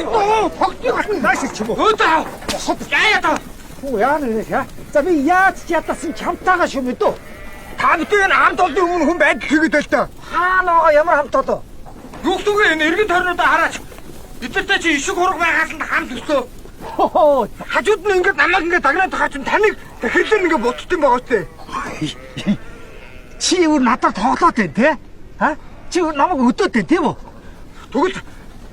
Тогтыг наашилч юм уу? Өөдөө. Яа яа. Хөө яа нэ хэ? За би яаж ядсан чамтайгаа шүү мэдөө. Та бүхэн хамт олдын өмнө хүн байд хийгээд л та. Хаанаа ямар хамт олоо? Юу гэвэл энэ эргэн тойрнуудаа хараач. Эдгээртэй чи ишиг хураг байгаас нь хамт өстөө. Хоо хажууд нь ингээд намайг ингээд дагнаад байгаа чинь таныг дахиад ингээд буцд юм байгаа үстэй. Чи юу надад тоглоод байна те? Ха? Чи намайг өдөөд байна тийм үү? Тэгвэл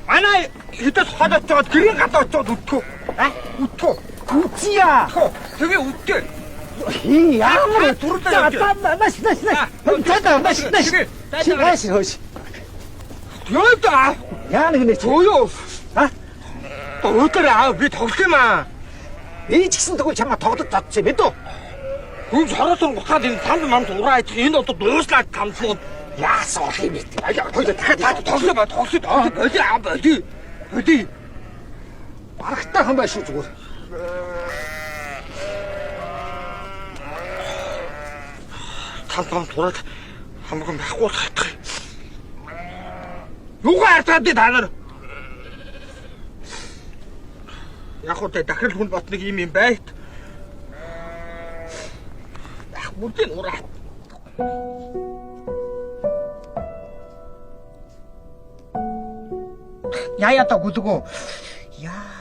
манай хэдэс хадаад жоод гэрийн гадаа очиод үтгэв. Үтгэв. Үтья. Тэгээ үтээ. Ямар дурлаа. Маш. Ёо. Яа нэг нэ. Өөё. Өөдөө би тоглох юм аа. Ээж гисэн тэгвэл чамаа тоглож чадчих мэдөө. Хүн соросон гутгаад энэ танд манд ураа идэх энэ одоо дууслаад тамсууд яасан бол юм бэ? дахиад тоглоо боли. Барахтай хан байх шүү зүгээр. Танд тураад хамаагүй байхгүй хатах. Юугаар хатаад та нар? Яг уу дахил хүн бот нэг юм байт. Ах мөрдийн ураа. Яа та гүлгөө. Яа.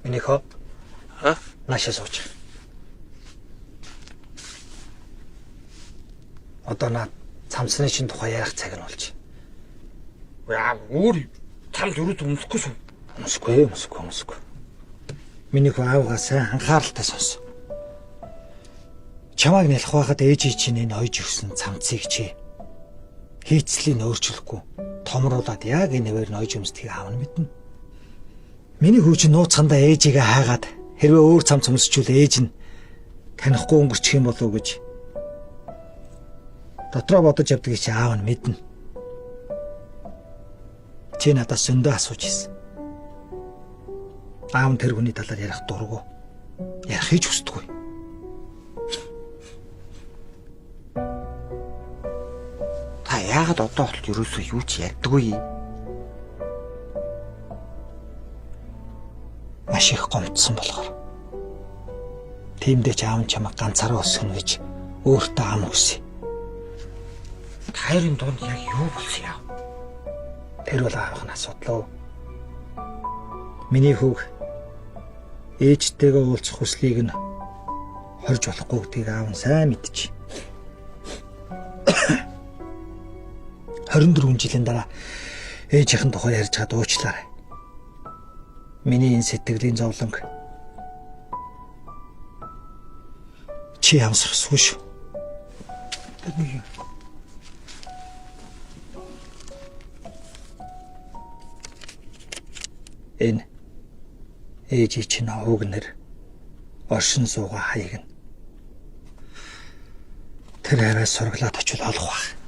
Минийхөө. Наашаа сууч. Одоо наад цамцны чинь тухай ярих цаг нь болж. Яа өөр цамд өрөөд өмсөхгүй шүү. Өмсөхгүй. Минийхөө аавгаа сайн анхааралтай сонс. Чамайг нэлэх байхад ээж чинь энэ хойж өгсөн цамцыг чи хийцлийг өөрчлөхгүй томруулаад яг энэ нээр нь хойж өмсдгийг аав нь мэднэ. Миний хүү чи нууцхандаа ээжигээ хаагаад хэрвээ өөр цамц өмсчүүл ээж нь танихгүй өнгөрчих юм болов уу гэж дотроо бодож явдгийг чи аав нь мэднэ. Чи надаас зөндөө асууж ирсэн. Аав нь тэр хүний талаар ярих дурггүй. Ярих хийж хүсдэггүй. Та яагаад одоо болт ерөөсөө юу ч яддаггүй? Маш их гомдсон болохоор. Тиймдээ ч аав нь чамайг ганцаараа өсгөнө гэж өөртөө ам хүсье. Тайрын дунд яг юу болсон яа? Тэр бол аавын асуудал. Миний хүүг ээжтэйгээ уулзах хүслийг нь хорж болохгүй гэдгийг аав нь сайн мэдчих. 24 жилийн дараа ээжийнхэн тухай ярьж чад уучлаарай. Миний энэ сэтгэлийн зовлонг чи амсрахгүй шүү. Энэ ээжи чинь өвгнэр оршин суугаа хаяг нь тэр аваа сургалаад очил олох баг.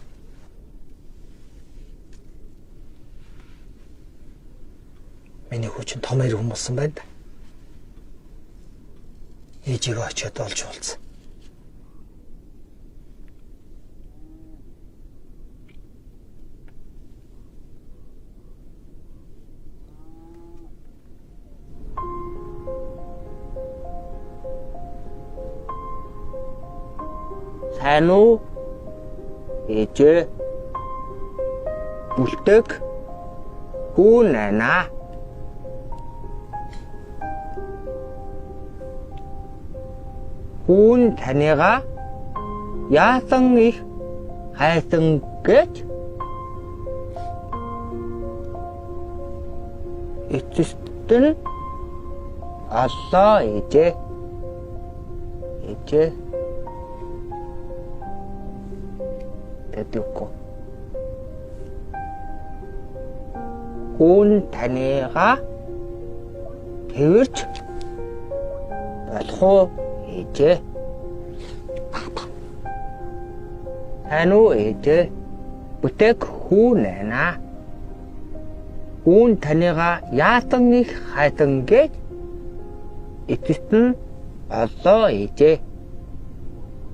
Миний хүү чинь том эр хүн болсон байна да. ээжигээ очиод олж уулзсан. Сайн уу? Ээжээ. Үлдэг. Хүн байна. Хүн таньгаа яасан их хайсан гэж эцэст нь аллаа ээжээ. Ээжээ. Тэтгэв. Хүн таньгаа тэрч болох уу ээжээ? Тань уу ээжээ? Бүтэк хүн байна. Хүн таньгаа яасан их хайсан гэж эцэст нь олоо ээжээ.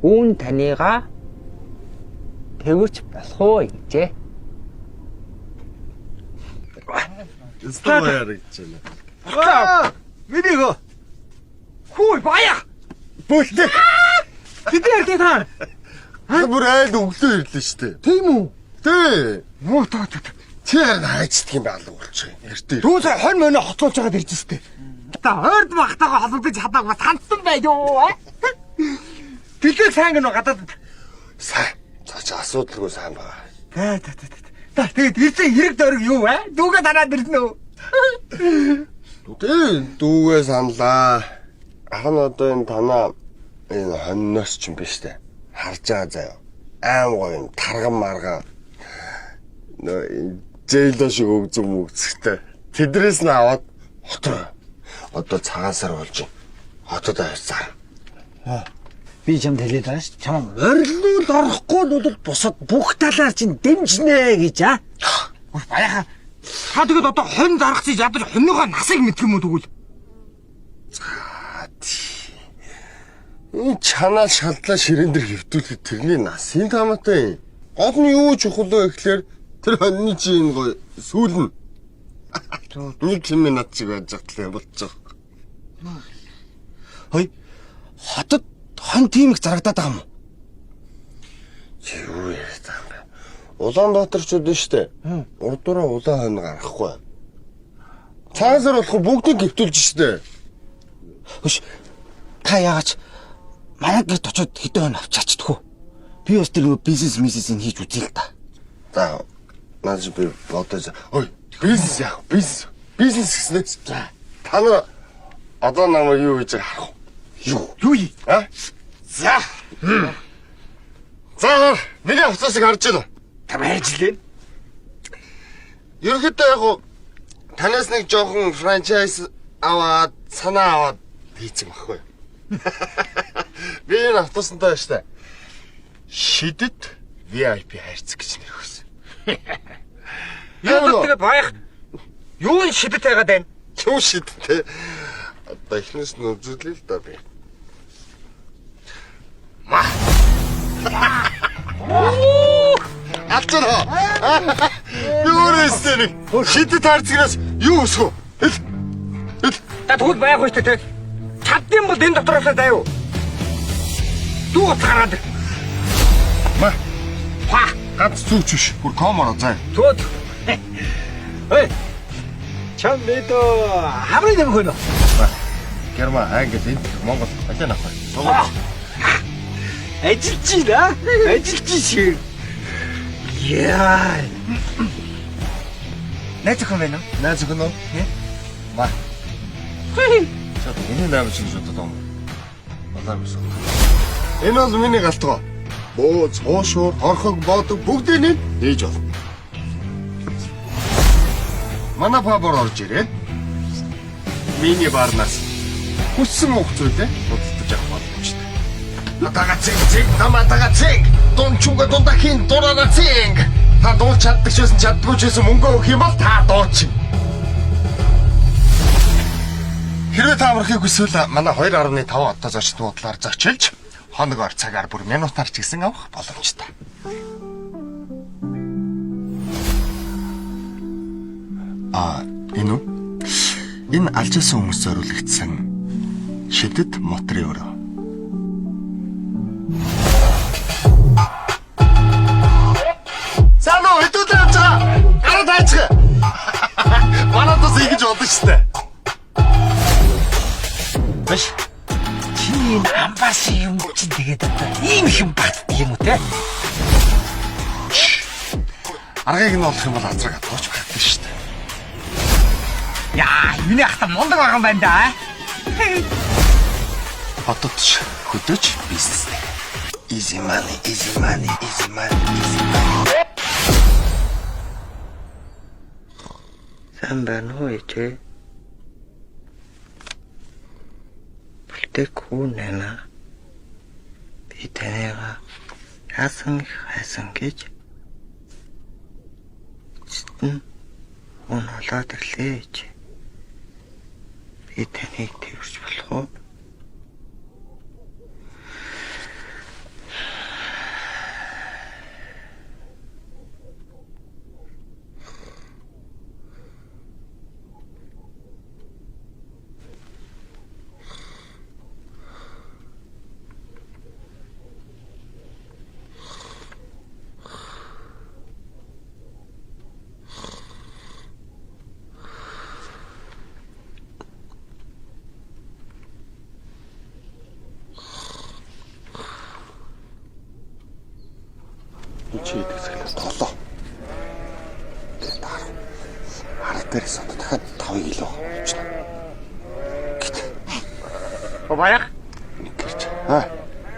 Хүн таньгаа тэрч болох уу ээжээ? Стаа яригчна. Миний гоо. Хүй баяа. Бүлтэй. Бид ярьдаг хаа. Бүр айл өглөө ирлээ штэ. Тийм үү? Тэ. Муу таа. Чи хайцдаг юм байна уулчих. Эртээ. Түүсээ 20 мөнө хотлуулж байгаад ирж штэ. Та ойрд багтаага холбогдож чадаагүй сансан байд юу? Билээ сайн гэнэ гадаад. Сайн. За чи асуудалгүй сайн байгаа. Та тэгээд ирсэн хэрэг дөрөг юу вэ? Дүүгээ танаад ирсэн үү? Тэ дүүгээ саналаа. Ахын одоо энэ танаа энэ хонноос ч юм биш үү? Харж байгаа заяа. Аим гоё юм тарган марган. Нөө зэйло шиг өгзөг мөгцөхтэй. Тэдрээс нь аваад хотоо. Одоо цагаан сар болж байна. Хотод авцаа. Би чамд хэлээд байгаа ш. Чам орилуул орохгүй бол бусад бүх талаар чинь дэмжнэ гэж аа. Баяа. Та тэгээд одоо хонь заргацыг ядаж хоньныхоо насыг мэдэх юм уу тэгвэл? Энэ чанаа шалдлаа ширээн дээр хөвтүүлэхэд тэрний насын таамаатай. Гол нь юу чухал вэ гэхээр тэр хоньны чинь гоё сүүлнэ. Нэг юм над чиг байж байгаа болчих. Хөөе. Хотод хон тийм их зарагдаад байгаа юм уу? Чи юу яриад байгаа юм бэ? Улаанбаатарчууд нь штэ. Урдураа улаан хонь гаргахгүй. Цаасаар болох бүгдийг гөвтүүлж штэ. Хөш. Та яагаад манай гэрт очиод хэдэн хонь авч чачдах уу? Би бас тэр бизнес хийж үзье л та. За наач би бодож. Ой, бизнес яах вэ? Бизнес гэснээр. За та нар одоо намайг юу гэж харах вэ? Юу юм? А? За. За, миний авцаасыг харж байна. Та хайжлээ. Ерөнхийдөө яг танаас нэг жоохон франчайз аваад санаа аваад хийцэн баггүй. Би энэ автобусантай штэ. Шидэт VIP хайрцаг гэж нэр өгсөн. Яагаад тэгээд баях? Юу н шидэт байгаад байна? Юу шидэт? Одоо ихнээс нь үзүүлээ л да би. Алтаа. Юурээс нэг шидэт хайрцагнаас юу өсгөө? Та тэгвэл баях шүү дээ. Чаддсан бол энэ дотроос заяа. Дүү гараад. Ма. Гац зүгч биш. Бүр коморо заа. Тууд. Ой. Чам мэдо хамрын юм хөнө. Герман англи энд Монгол хатан авах. Ажилчий да? Ажилчий шиг. Яа. Найз охин байна уу? Найз охин уу? Ма. Чад миний найз шиг шууд одоо. Болоо биш. Энэ бол миний галтгоо. Бөөц, хоошуур, хорхог, бодог бүгдийг нээж бол. Манай пабор орж ирээд миний барнаас хүссэн мөхцөлөө худалдаж авах боломжтой. Натага цэг, наматага цэг, дончунга дондахин дорана цэг. Та дууч чаддаг ч байсан чаддгүй ч байсан мөнгө өгөх юм бол та дууч. Хэрвээ та амархыг хүсвэл манай 2.5 одоо зочд буудлаар зочилж хоногоор цагаар бүр минутаар ч гэсэн авах боломжтой. Энэ үү? Энэ алжсан хүмүүс зориулагдсан шидэт моторын өрөө. Сайн уу, хэдүүлээ явж байгаа. Гараа тайцгаа. Манайдас ингэж бодсон шүү дээ. Биш. Чиний энэ амбаас юм чинь тэгээд одоо ийм их юм багтдаг юм уу те? Аргыг нь олох юм бол азраг атууч багтдаг шүү дээ. Яа, миний ахта мундаг байгаа юм байна да. Хотодч хөдөөж бизнестэй. Easy money, easy money, easy money, easy money. Сайн байна уу ичээ? Бүлтэхгүй нана. Би танайга яасан их хайсан гэж читэн онолоод ирлээ ичээ. Би таныг тэрч болох уу? Чи идэгсгэлээ толоо. Ард дээрээс одоо дахиад 5 кг авчихна. Баях. Гэрч.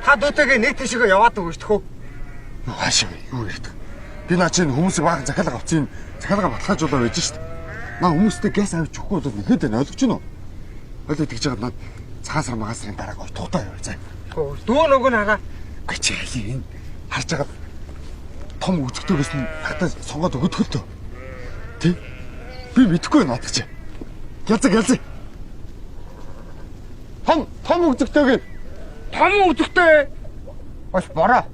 Та дүүтэйгээ нэг тийшээ яваад өгөөч төхөө. Юу хаашаа вэ? Юу ярьдаг? Би наа чинь хүмүүсийг баахан захиалга авчихын. Захиалга баталгаажуулаа байж шít. Наа хүмүүстэй газ авч өгөхгүй бол нэхэд байна ойлгож байна уу? Ойлоо тэгж байгаа наад цагаан сар магасрын дараа гой тутаа яваа заа. Дөө нөгөө нь хараа. Гэ чи хали энэ харж байгаа том үзэгдэгээс нь хатаа сонгоод өгөх л төө. Тэ? Би мэдэхгүй наадах чи. Гэлзэг. Том үзэгтэйг. Том үзэгтэй. Бас бороо.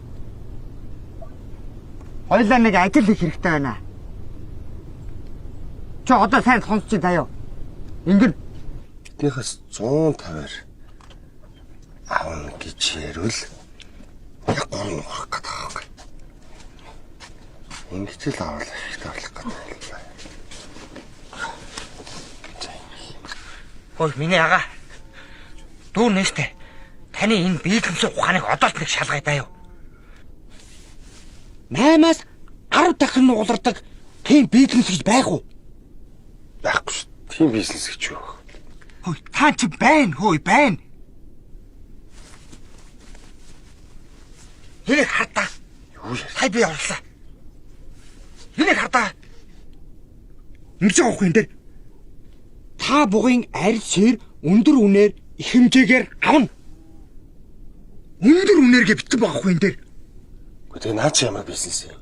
Хоёлаа нэг ажил хийх хэрэгтэй байна. Чи одоо сайн сонсч даяа. Ингэр Биднийхээс 150-аар аавна гэж ярил. Яг гол нь урах гэдэг байгаа. Ингэж л авал их таарлах гэдэг. Ой миний ага. Дүү нээстэй. Таны энэ биелэмсийн ухааныг одоо л нэг шалгая даа юу. 8-аас 10 дахин нуулардаг тийм бизнес гэж байх уу? Байхгүй шүү. Тийм бизнес гэж юу? Хөөе, та чи байна, байна. Энийг хардаа. Юу яа? Хай би орлоо. Энийг хардаа. Ингэж байгаа хүн дээр та бугын арил шир өндөр үнээр их хэмжээгээр авна. Өндөр үнээргээ битэн байгаа хүн дээр. Гэхдээ наа чи ямар бизнес юм?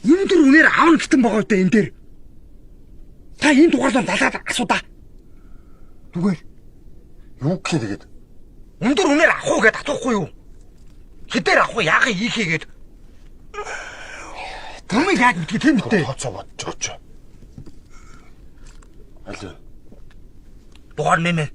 Өндөр үнээр авна гэтэн байгаа үү энэ дээр. Та энэ дугаарлаа далаад асуудаа. Түгээр. Юу гэх юм тэгээд? Өндөр үнээр авах уу гэдээ асуухгүй юу? Хэдээр авах уу яагаад ийхээ гээд. Түмийг яг мэдгүй тийм үстэй. Хоцоо бодож. Алуу. Боор нэ.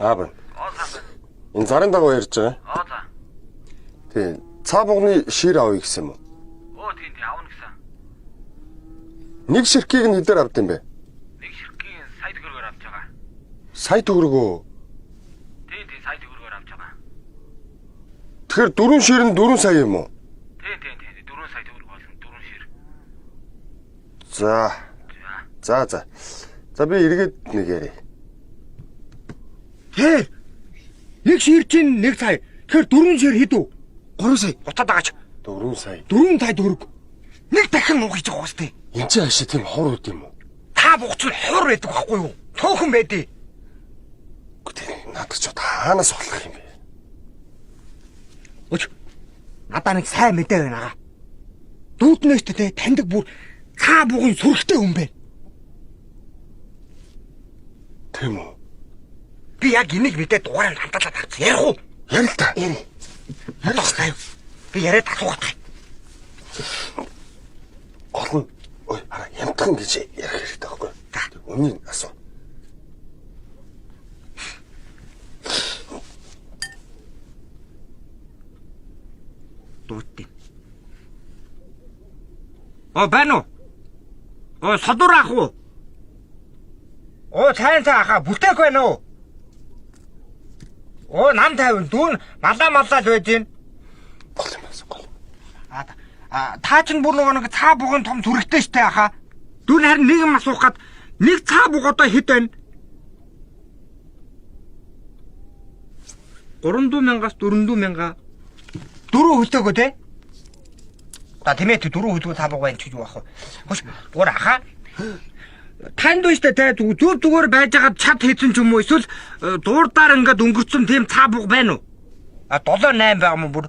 Аав. Энэ зарын дагуу ярьж байгаа. За. Тий. Цаа бугны шир авъя гэсэн юм уу? Тийм авна гэсэн. Нэг ширхгийг нь хэдээр авд юм бэ? Нэг ширхгийн сая төгрөгөөр авч байгаа. Сая төгрөгөө. Тийм сая төгрөгөөр авч байгаа. Тэгэхээр 4 шир нь 4 сая юм уу? Тийм 4 сая төгрөг болсон 4 шир. За. За би эргээд нэг ярив. Тэ. Нэг шир чинь 1 сая. Тэгэхээр 4 шир хэд үү? 3 сая. Утаад байгаач. 4 сая. 4 сая төгрөг. Нэг дахин нуух гэж байгаа үстэй. Энд чинь хаашаа тийм хор үт юм уу? Та бугч нь хор байдаг байхгүй юу? Төөхөн байдیں۔ Гэхдээ надад ч хаанаас болох юм бэ? Өч. Надаа нэг сайн мэдээ байна аа. Дүүднээс тэ таньдаг бүр цаа бугын сүрхтэй хүн бэ. Тийм үү? Би яг энийг мэдээ дугаараа хандалаад авчихсан. Ярих уу? Ярь л та. Ярих. Би яриад асуугатай. Гол нь ой хараа ямтхан гэж ярих хэрэгтэй байхгүй. Өмнө нь асуу. Дуудтыг. Байна уу? Содор ах уу? Сайн хаа бүтээх байна уу? Нам тайван дүүн малаа байж гин. Гол юм асуу гол. Та ч бүр нэг цаа бугын том зүрхтэй штэ аха. Дүүн харин нэг юм асуух гад нэг цаа буг одоо хэд байна? 300,000-аас 400,000. Дөрөв хөтөөгөө те? Та тэмээ 4 хөтөөгөө цаа буг байна ч гэж юу ах вэ? Хош гур аха. Танд үстэй те зүгээр байж байгаа чад хийсэн ч юм уу эсвэл дуурдаар ингээд өнгөрцөн тийм цаа буг байна уу? 7 8 байгаа юм бүр.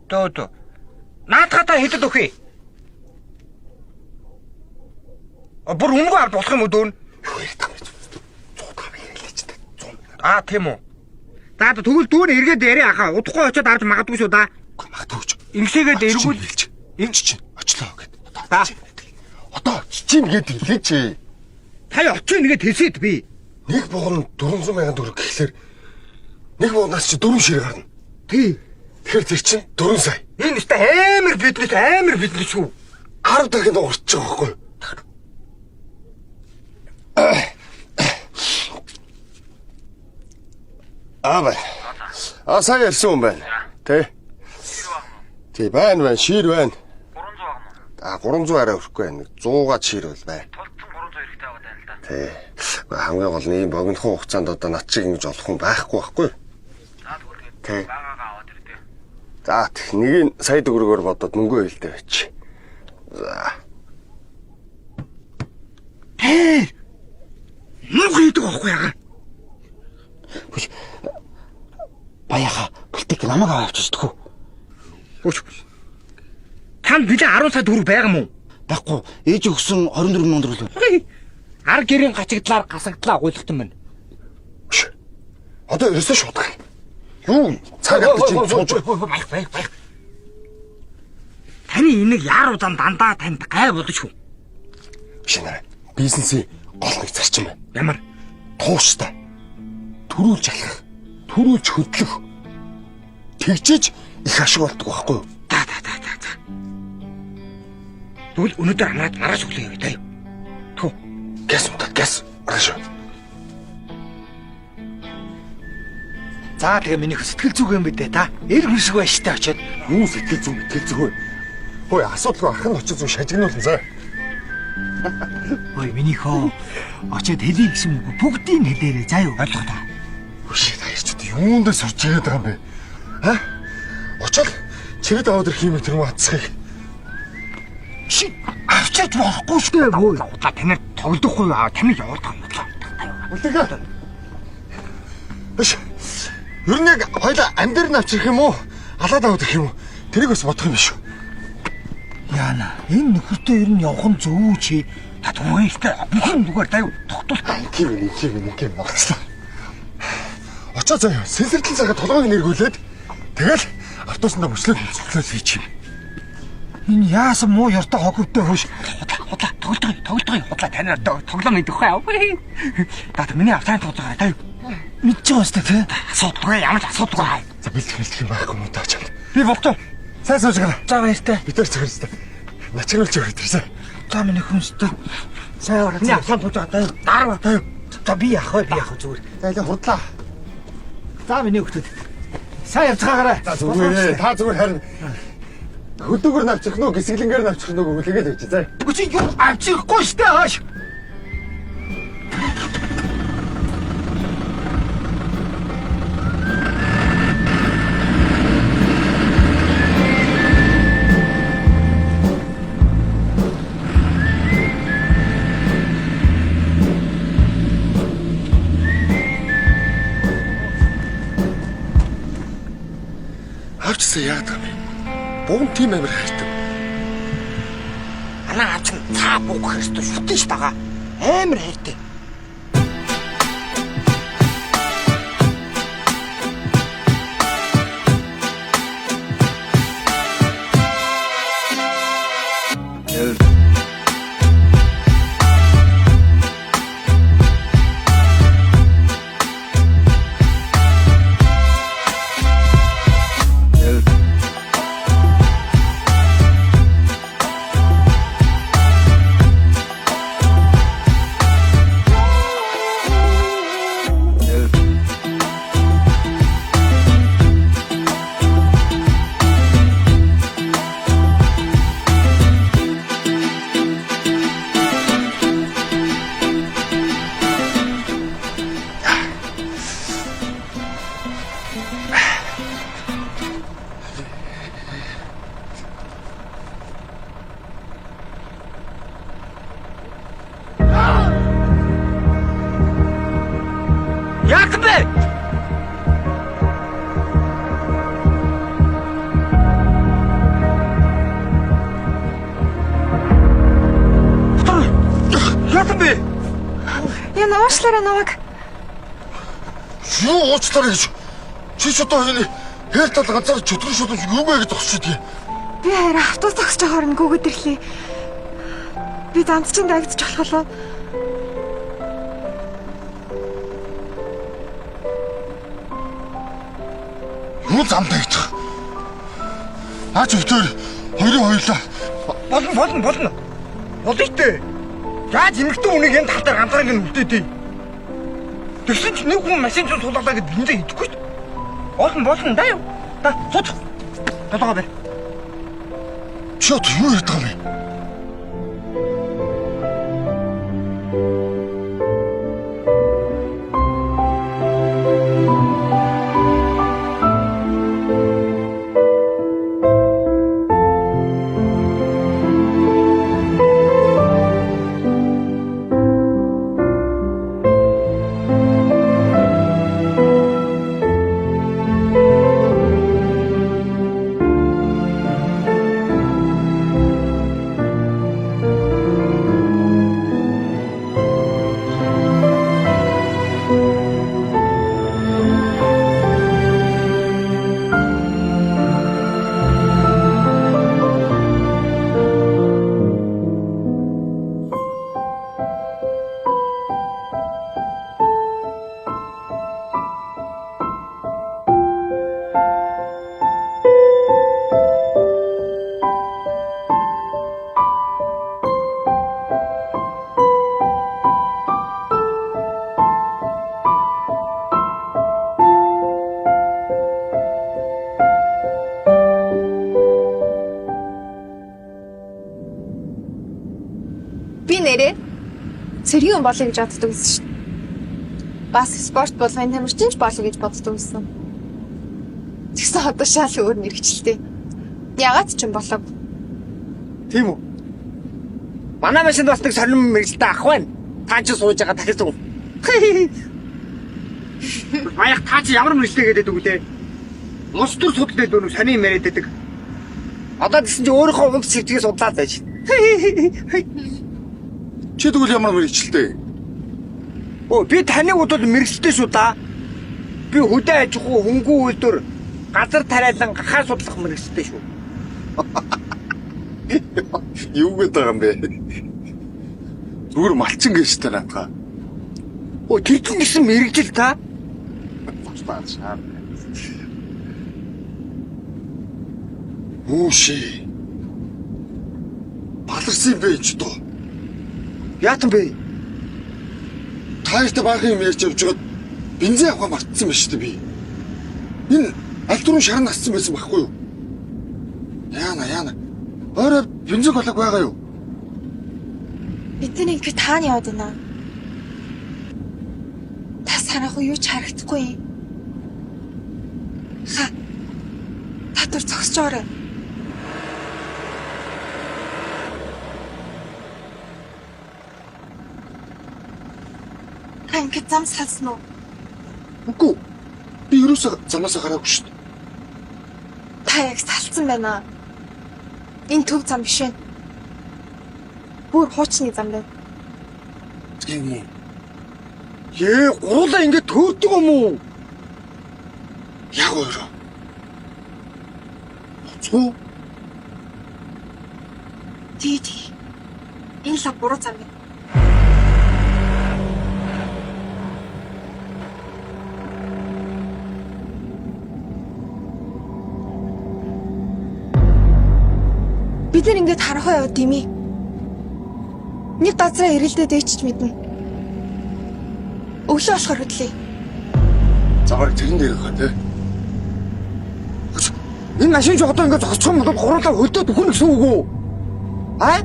Тоо. Наадхата хэдэд өхөө. Бүр үнгүй авд болох юм уу дүүн? Юу ярих юм бэ? 105 хэлээч дээ. 100. Тийм үү. За тэгвэл дүүн эргээд яриа ахаа. Удахгүй очиод авч магадгүй шүү да. Магадгүй ч. Ингэсээгээд эргүүл хэлж. Эмч чинь очлоо гэд. Та Одоо чинь гээд хэлээч. тань очиж нэгэд хэлсэд би. Нэг буган 400,000 төгрөг гэхлээр нэг бугнаас чи 4 ширээ гарна. Тий. Тэгэхээр тэр чинь 4 сая. Энэ өстө амар биднес шүү. 10 дахин дуурч байгаа байхгүй юу? Бай. Сайн ярьсан юм байна. Тэ. Тий байна. Шир байна. 300 байгаа мó. 300 арай өрөхгүй байна. 100-га шир бол бай. Тулцсан 300 хэрэгтэй байгаа даа л да. Тий. Хамгийн гол нь ийм богинохон хугацаанд одоо над шиг ингэж олох хүн байхгүй байхгүй юу? За тэгвэл Тий. багаагаа аваад ирдээ. За нэгийг сая төгрөгөөр бодоод мөнгө хэлдэг байж. За. Мөнгө хийдэг байхгүй яга. Баяха бэлтэг намайг авааччихдаг уу? Өч. Танд билээ 10 сая төгрөг байгаа мó? Баггүй. Ээж өгсөн 24,000 төгрөг л. Ар гэрийн гачигдлаар гасагдлаа гуйлахтан байна. Одоо ерөөсөө шуудах. Юу цаг авчих чинь сууж. Баях. Таны энийг яаруудан дандаа танд гай болож шүү. Шинэ бизнесийн гол нэг зарчим байна. Ямар? Тууштай. Төрүүлж алах. Төрүүлж хөдлөх. Тэгжиж их ашиг болдог байхгүй юу? За. Тэгвэл өнөөдөр хамраад маргааш өглөө явъя. Түү. Газ. Араш. За тэгээ миний сэтгэл зүг юм бидээ та. Эр хөршиг байж таа очиод. Юу сэтгэл зүг вэ? Хөөе асуудалгүй ах нь очиж зүг шажигнуулна заа. Ой миний хөө. Очиод хэлий гэсэн үг бүгдийг хэлээрэй заа юу. Ойлгох та. Хөшөө таярчуд юунд сурч ирээд байгаа юм бэ? Ха? Очоод чирэд аваад ирэх юм тэр мацхыг. Чи авчиж болохгүй шүү дээ. Удлаа танаар тоглохгүй аа таныг явуулдаг юм уу? Үлдэгээ. Биш. Ер нь яг хоёлаа амдэр нь авчрах юм уу? Алаад аваад ирэх юм уу? Тэрийг бас бодох юм биш үү? Яна энэ нөхөртөө ер нь явах нь зөв үү чи? Та түнхтэй бүхэн зүгээр даа тогтвол. Нэг юм багцлаа. Очоо заяа. Сэлсэртэн цагаа толгойг нэргүүлээд тэгэл автобусанд мөчлөг хийчих юм. Энэ яасан муу ёртой хогвтой хөөш. Тоглоо танаар тоглоом идэх хаа. Та миний авцаан тоглоо таа. Мэдж байгаа өстэй тий. Асуудгүй ямар ч асуудгүй. За бэлтгэх юм байхгүй муу таа чамд. Би болтоо. Сайн сууж гараа. За баяртай. Битэр цэвэрстэй. Начируулж өгөх тэрсэ. За миний хүнстэй. Сайн ороо. Миний авцаан тоглоо таа. Дараа таа. За би яах вэ зүгээр. За ингээ хурдлаа. За миний хөлтөд. Сайн явж байгаарай. За зүгээр. Та зүгээр харин хөдөөгөр навчих нөө гисгэлэнгээр навчих нөө хүлээгээд өгч заа. Үгүй чи юу авчихгүй штэ хааш. Яасан яадаг юм бэ? Богн тийм амир хайртай. Манай аав чинь цаа буух хэвээр шүтэн ш байгаа. Амар хайртай. Яах вэ? Яах вэ? Яна уучлаарай намайг. Юу уучлаарай гэж. Чи ч одоо энэ хээлтал ганцаар чөтгөр шулууж юу бэ гэж зогсчихдгийг. Би хараа автобус зогсож байгаар нь гүгэд ирлээ. Би данц чинь дагдчих болох болов. Юу замдаа идэх. Аач өвтөр хоёрын хоёлаа. Болно. Болно итэ. Яаж эмэгтэй үнийг энэ тал дээр ганцаар ингэ үлдээдэй. Тэгсэн чинь нэг хүн машин цус суулгалаа гэж бинзээ идэхгүй шүү дээ. Болно даа юу. Да сууч. Толгой бэр. Чи одоо юу ярьдаг юм бэ? Би нэрээ цэргийн хүн болъё гэж боддог байсан шүү. Бас спорт болгоны тамирчин ч болъё гэж боддог байсан. Тэгсэн одоо шал өөр мэрэгчлээ. Ягаад ч юм болов. Тийм үү? Манай машинд бас нэг сонирм мэрэгчлээ ах байна. Та ч сууж байгаа дахиж зүг. Баях та чи ямар мэрэгчлээ гэдэг үгтэй. Мос төр судлаад дөрөв сони юм яриад байдаг. Одоо гэсэн чи өөрийнхөө өмд сэвтгээ судлаад байж. Чи тэгвэл ямар мэрэгчлээ? Оо би таны удаад мэрэгчлээ шүү да. Би хөдөө аж ахуй хөнгүү үйлдвэр газар тариалан гахаа судлах мэрэгчлээ шүү. Юу гэдэг юм бэ? Зүгээр малчин гэж та наадгаа. Оо тэр чинь гэсэн мэрэгжил та. Баачаа. Үши. Баларсан бэ ч доо. Яатан бэ? Тааштай баахан юм ярьж явж байгаад бензин авах мартсан байна шүү дээ би. Энэ аль дөрөв шарн нассан байсан байхгүй юу? Яана. Өөрөө бензин голог байгаа юу? Бидний ингэ тааны яваад байна. Та санаахгүй юу ч харагдахгүй юм. Та түр зогсож орой. Та ингэ зам салсан уу? Үгүй. Би ерөөсөө замаас гараагүй шүү дээ. Та Та яг салцсан байна. Энэ төв зам биш вэ? Бүр хуучны зам байна. Тийм. Гурлаа ингэ төөрдөг юм уу? Яг өөрөө. Цоо. Тий. Энэ лав буруу зам байна. Бид нар ингэж харахаа яваад тийм ээ. Нэг газараа ирэлдээд ээчж мэднэ. Өглөө болохоор хөдлөе. Заварыг тэрэн дээр гэх тэ. Энэ машин ч одоо ингэ зогсчих юм бол гурлаа хөдөөд өгөх гэсэн үг үү? Аа?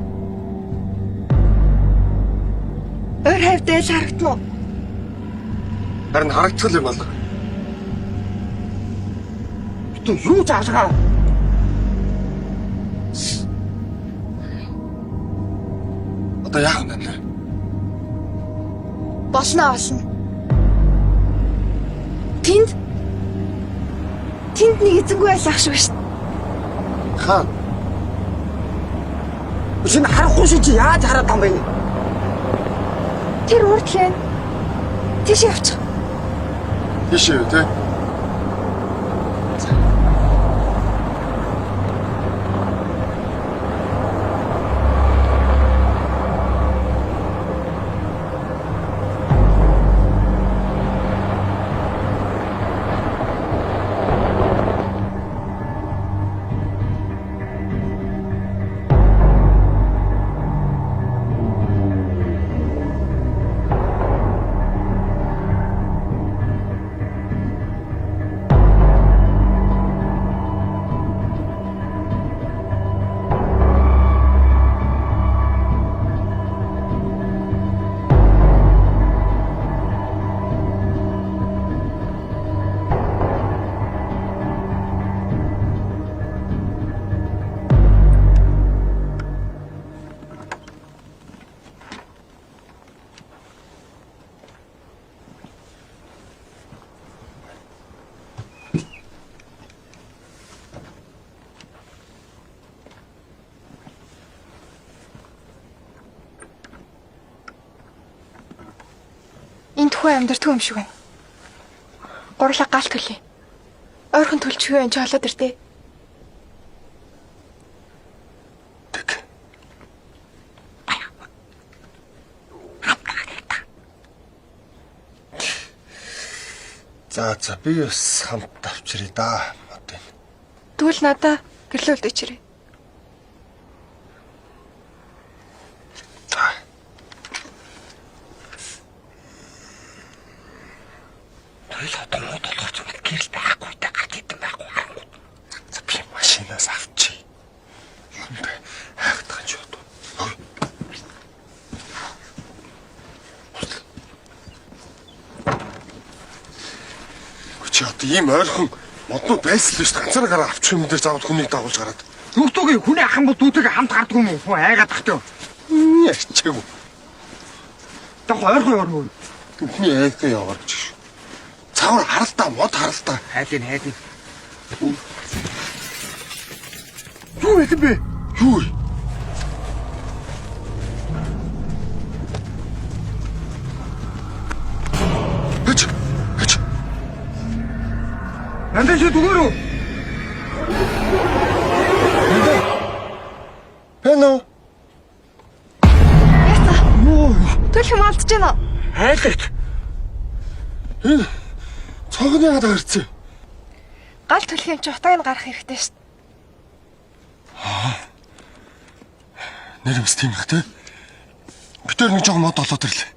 Өөр хавьтай л харагдана уу? Харин харагдчихл юм бол. Битүү юу заалгаа? Одоо яах вэ нэ? Болно. Тэнд нэг эзэнгүй байх шиг шүү. Хаан. Шинэ харахгүй шиг чи яаж хараад байгаа юм бэ? Тэр урдлын тийш явчих. Тийш үү тэ? Энэ тухай амьдэрдэг юм шиг байна. Гурлаа галт төлье. Ойрхон төлчихгүй энэ ч олоод ирдээ. Тэг. За би бас хамт авчиръя да. Одоо. Тэгвэл надаа гэрлүүлд ичээрэй. Тойл хотмод болгоч юм гэрэл байхгүй та гарт идэм байхгүй. За би машинаас авчи. Юм бэ? Хайхдах ч бод. Чи одоо ийм ойрхон моднууд байсан л шүү дээ. Ганцаараа гараа авчих юм дээр заавал хүнийг дагуулж гараад. Нүхтөгийн хүний ах юм бол дүүтэйгээ хамт гардаг юм уу? Айгаад тахтаа. Ячаагүй. Тэг ойрхон явна. Бидний айгаа яваар гэж. Цаавар харалтаа, мод харалтаа. Хайдин. Юу вэ бэ? Юу вэ? Хэч. Нандаа чи дүгээрүү? Пэно. Төлөх юм алдаж байна уу? Хайлагч. Энэ цогны яагаад гарцсан? Гал төлөх юм чи утааг нь гарах хэрэгтэй шүү. Нэр юмс тийм их те. Битэр нэг жоо мод олоод ирлээ.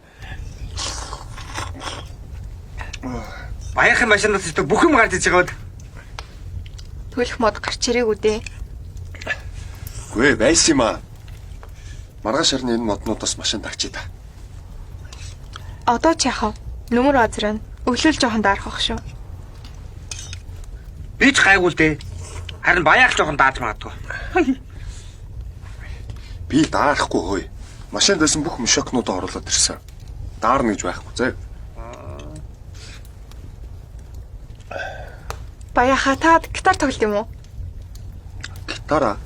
Баярхан машинаас ч бүх юм гарч иж байгаад. Төлөх мод гарч ирээгүй дээ. Гүй байсан юм аа. Маргааш харин энэ моднуудаас машин тагчий та. Одоо ч яхав. Нүмер азраа өглөөл жоохон даарах ах шүү. Би ч гайгүй л дээ. Харин баяах жоохон дааж магадгүй. Би даарахгүй хөөе. Машинд байсан бүх мушокнуудаа оруулаад ирсэн. Даарна гэж байхгүй зэ. Баяха та гитар тоглолт юм уу? Дараа.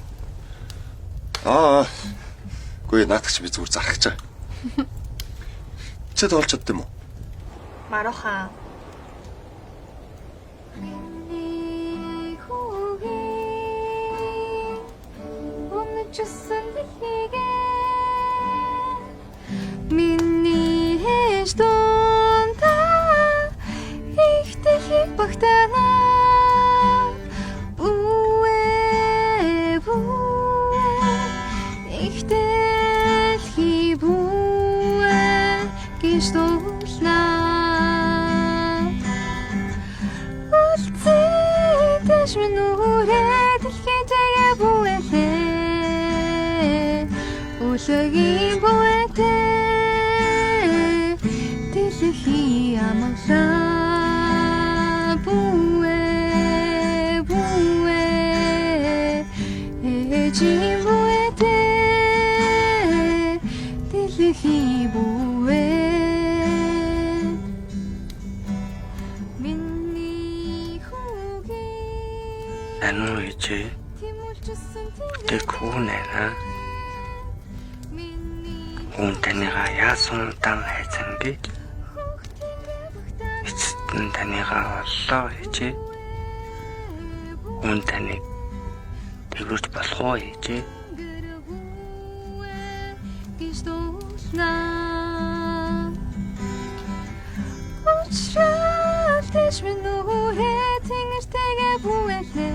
Гүй наадах чи би зүгээр зарах гэж байгаа. Чи тоолч чадд юм уу? Маруухан. Миний хэж донта ихтэй багтана ихтэй хибуэ гişтолна улцэтэш минурэ дэлхийтэгэ буэлэ улагийн буэтэ дэлхий амгалаа буэ эжим буэтэ дэлхий буэ миний хүүгээ Anu ije tekuna унтаныга яасан дан хайцан гэж эцэстэн таныга оллоо ижээ унтаныг тэгвэрч болох уу ижээ Тэш минурэ тэнгэртэгэ буэлэ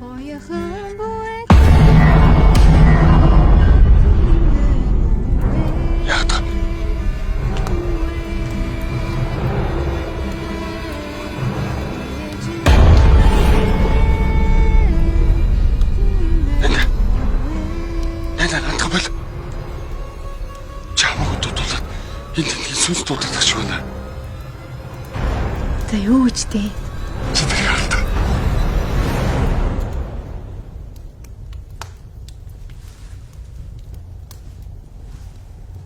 ояхан буэлэ Яадаг. Нэ хантгабал. Чамаг дутуулаад энэ сүнс дуудаад тааш байна. За юу гэж дээ? Чи тэр яадаг.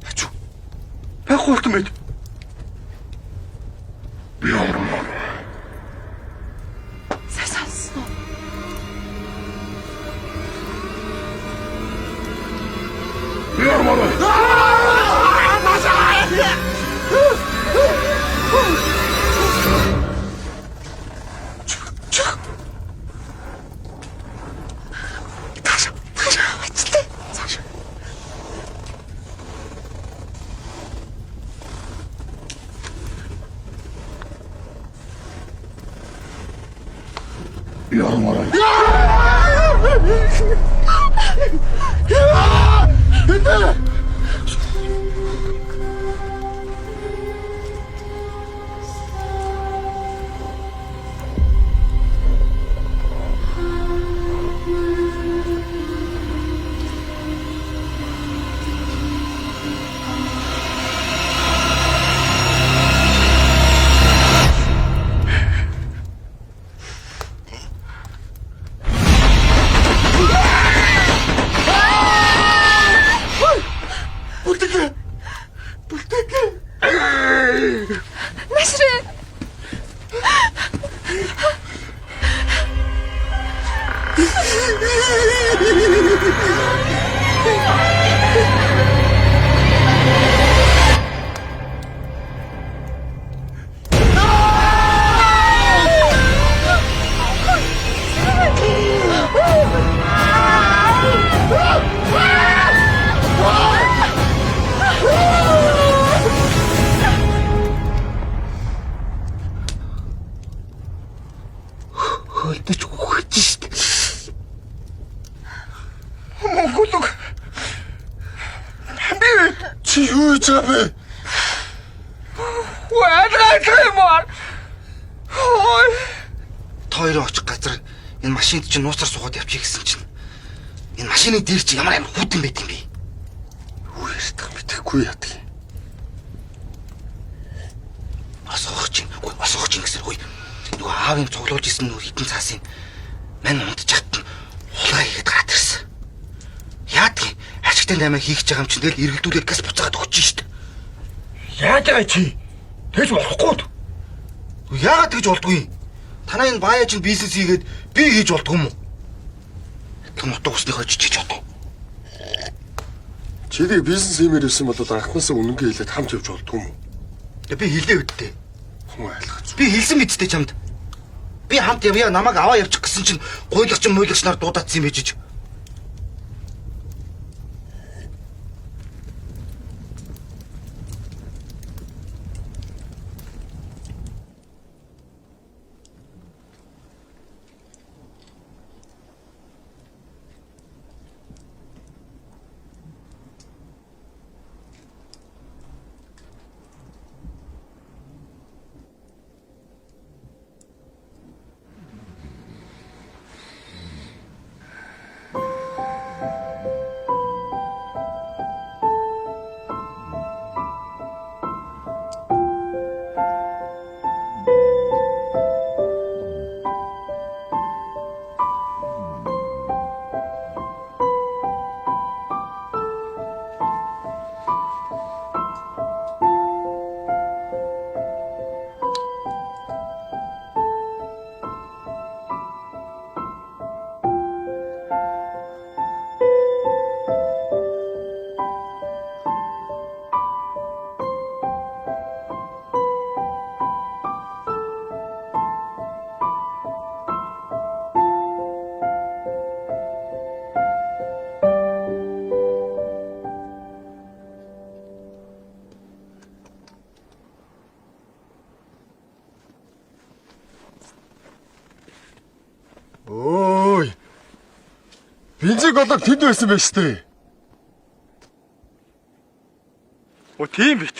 Ачуу. Байхгүй ультимейт. Сасан. Хөлдөж үхэж штт. Монголог. Би чи юу ч авэ. Уайлгай. Ой. Тойроо очих газар энэ машинд чинь нууцаар суугаад явчих гэсэн чинь энэ машины дээр чи ямар амар хүүтэн байт юм бэ? Юу ярьдаг мэдэхгүй яадаг. Осгооч ингэсэр хөөе. Нөгөө аав юм цуглуулж исэн нөр хитэн цаасын мань унтчихад нь хулгай хийгээд гараад ирсэн. Яадаг юм? Ашигтай наймаа хийх гэж байгаа юм чинь тэгэл эргэлдүүлээд газ буцаагаад өгч шít. Яаж байгаа чи? Тэгж болохгүй. Яагаад тэгж болдгүй? Танаа энэ баая чинь бизнес хийгээд би хийж болдгүй юм уу? утга мутга усны хожиж одоо. Чидийг бизнес хиймээр ирсэн бол анхнаасаа үнэнгээ хэлээд хамт явж болдгоо юм уу? Тэгээ би хэлээ үдтэй. Хүн айлгаж. Би хэлсэн мэдтэй чамд. Би хамт явъя намайг аваа явчих гэсэн чинь гуйлагч муулагч нар дуудаадсан юм ээжиж. Ой. Бензин голог тэнд байсан байж тээ. Оо тийм бит.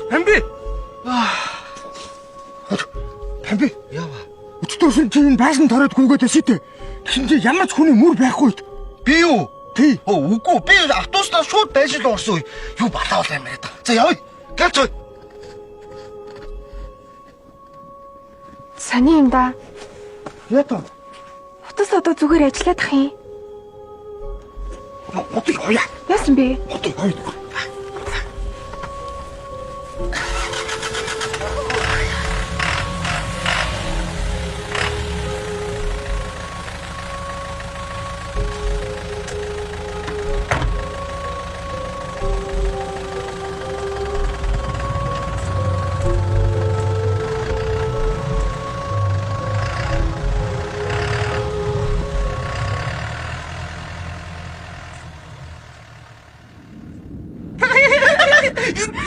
Хамби. Хамби. Яава. Өчтөрсөн чинь байшин тороод гүгээд өсөйтэй. Тэгсэн ямар ч хүний мөр байхгүй. Би юу? Тий. Үгүй би автобуснаас шууд байшин руу орсон. Юу балаа бол юм яриад. За явъя. Гэлч. Сони юм да. Ята. Утас одоо зүгээр ажиллаад ах юм. Хотыг хоя. Яасан бэ? Хотыг хоя.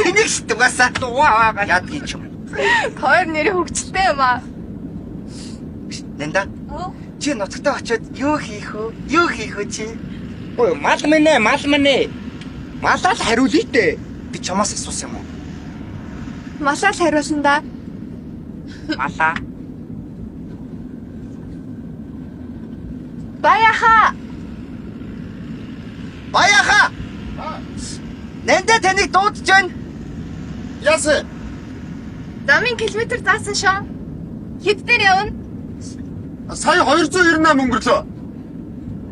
Энийг шитгасаа тугаа яд гэж юм. Хоёр нэр хөвгчлээ юм аа. Нэнда. Чи ноцтой очиод юу хийх вэ? Юу хийх вэ чи? Ой, мал мэнэ. Малаа л хариулъя дээ. Би чамаас асуусан юм уу? Малаа л хариулсан да. Малаа. Баяха. Баяха. Нэнда таныг дуудаж байна. Яасан? Замын километр заасан шоо. Хэд дээр явна? Сая 298 өнгөрлөө.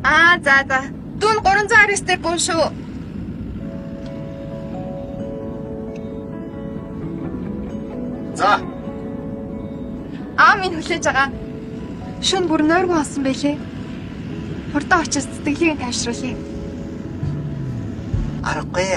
Аа за. Дүүн 319 дээр бун шүү. За. Минь хүлээж байгаа. Шүн бүр нойргоо болсон байлээ. Хурдан очиж сэтгэлийг тайвшруулъя. Аргагүй.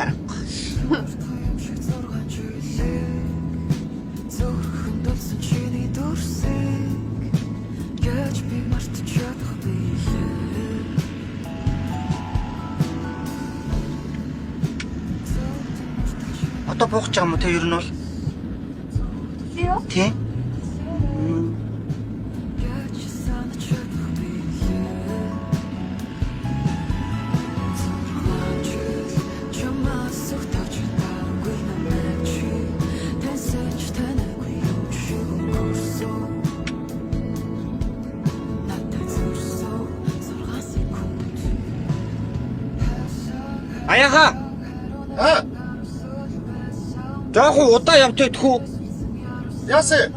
Одоо буух ч юм уу те ер нь бол. Юу? Тийм. Аяга. Жаахан удаа явж идэх үү? Яасэ?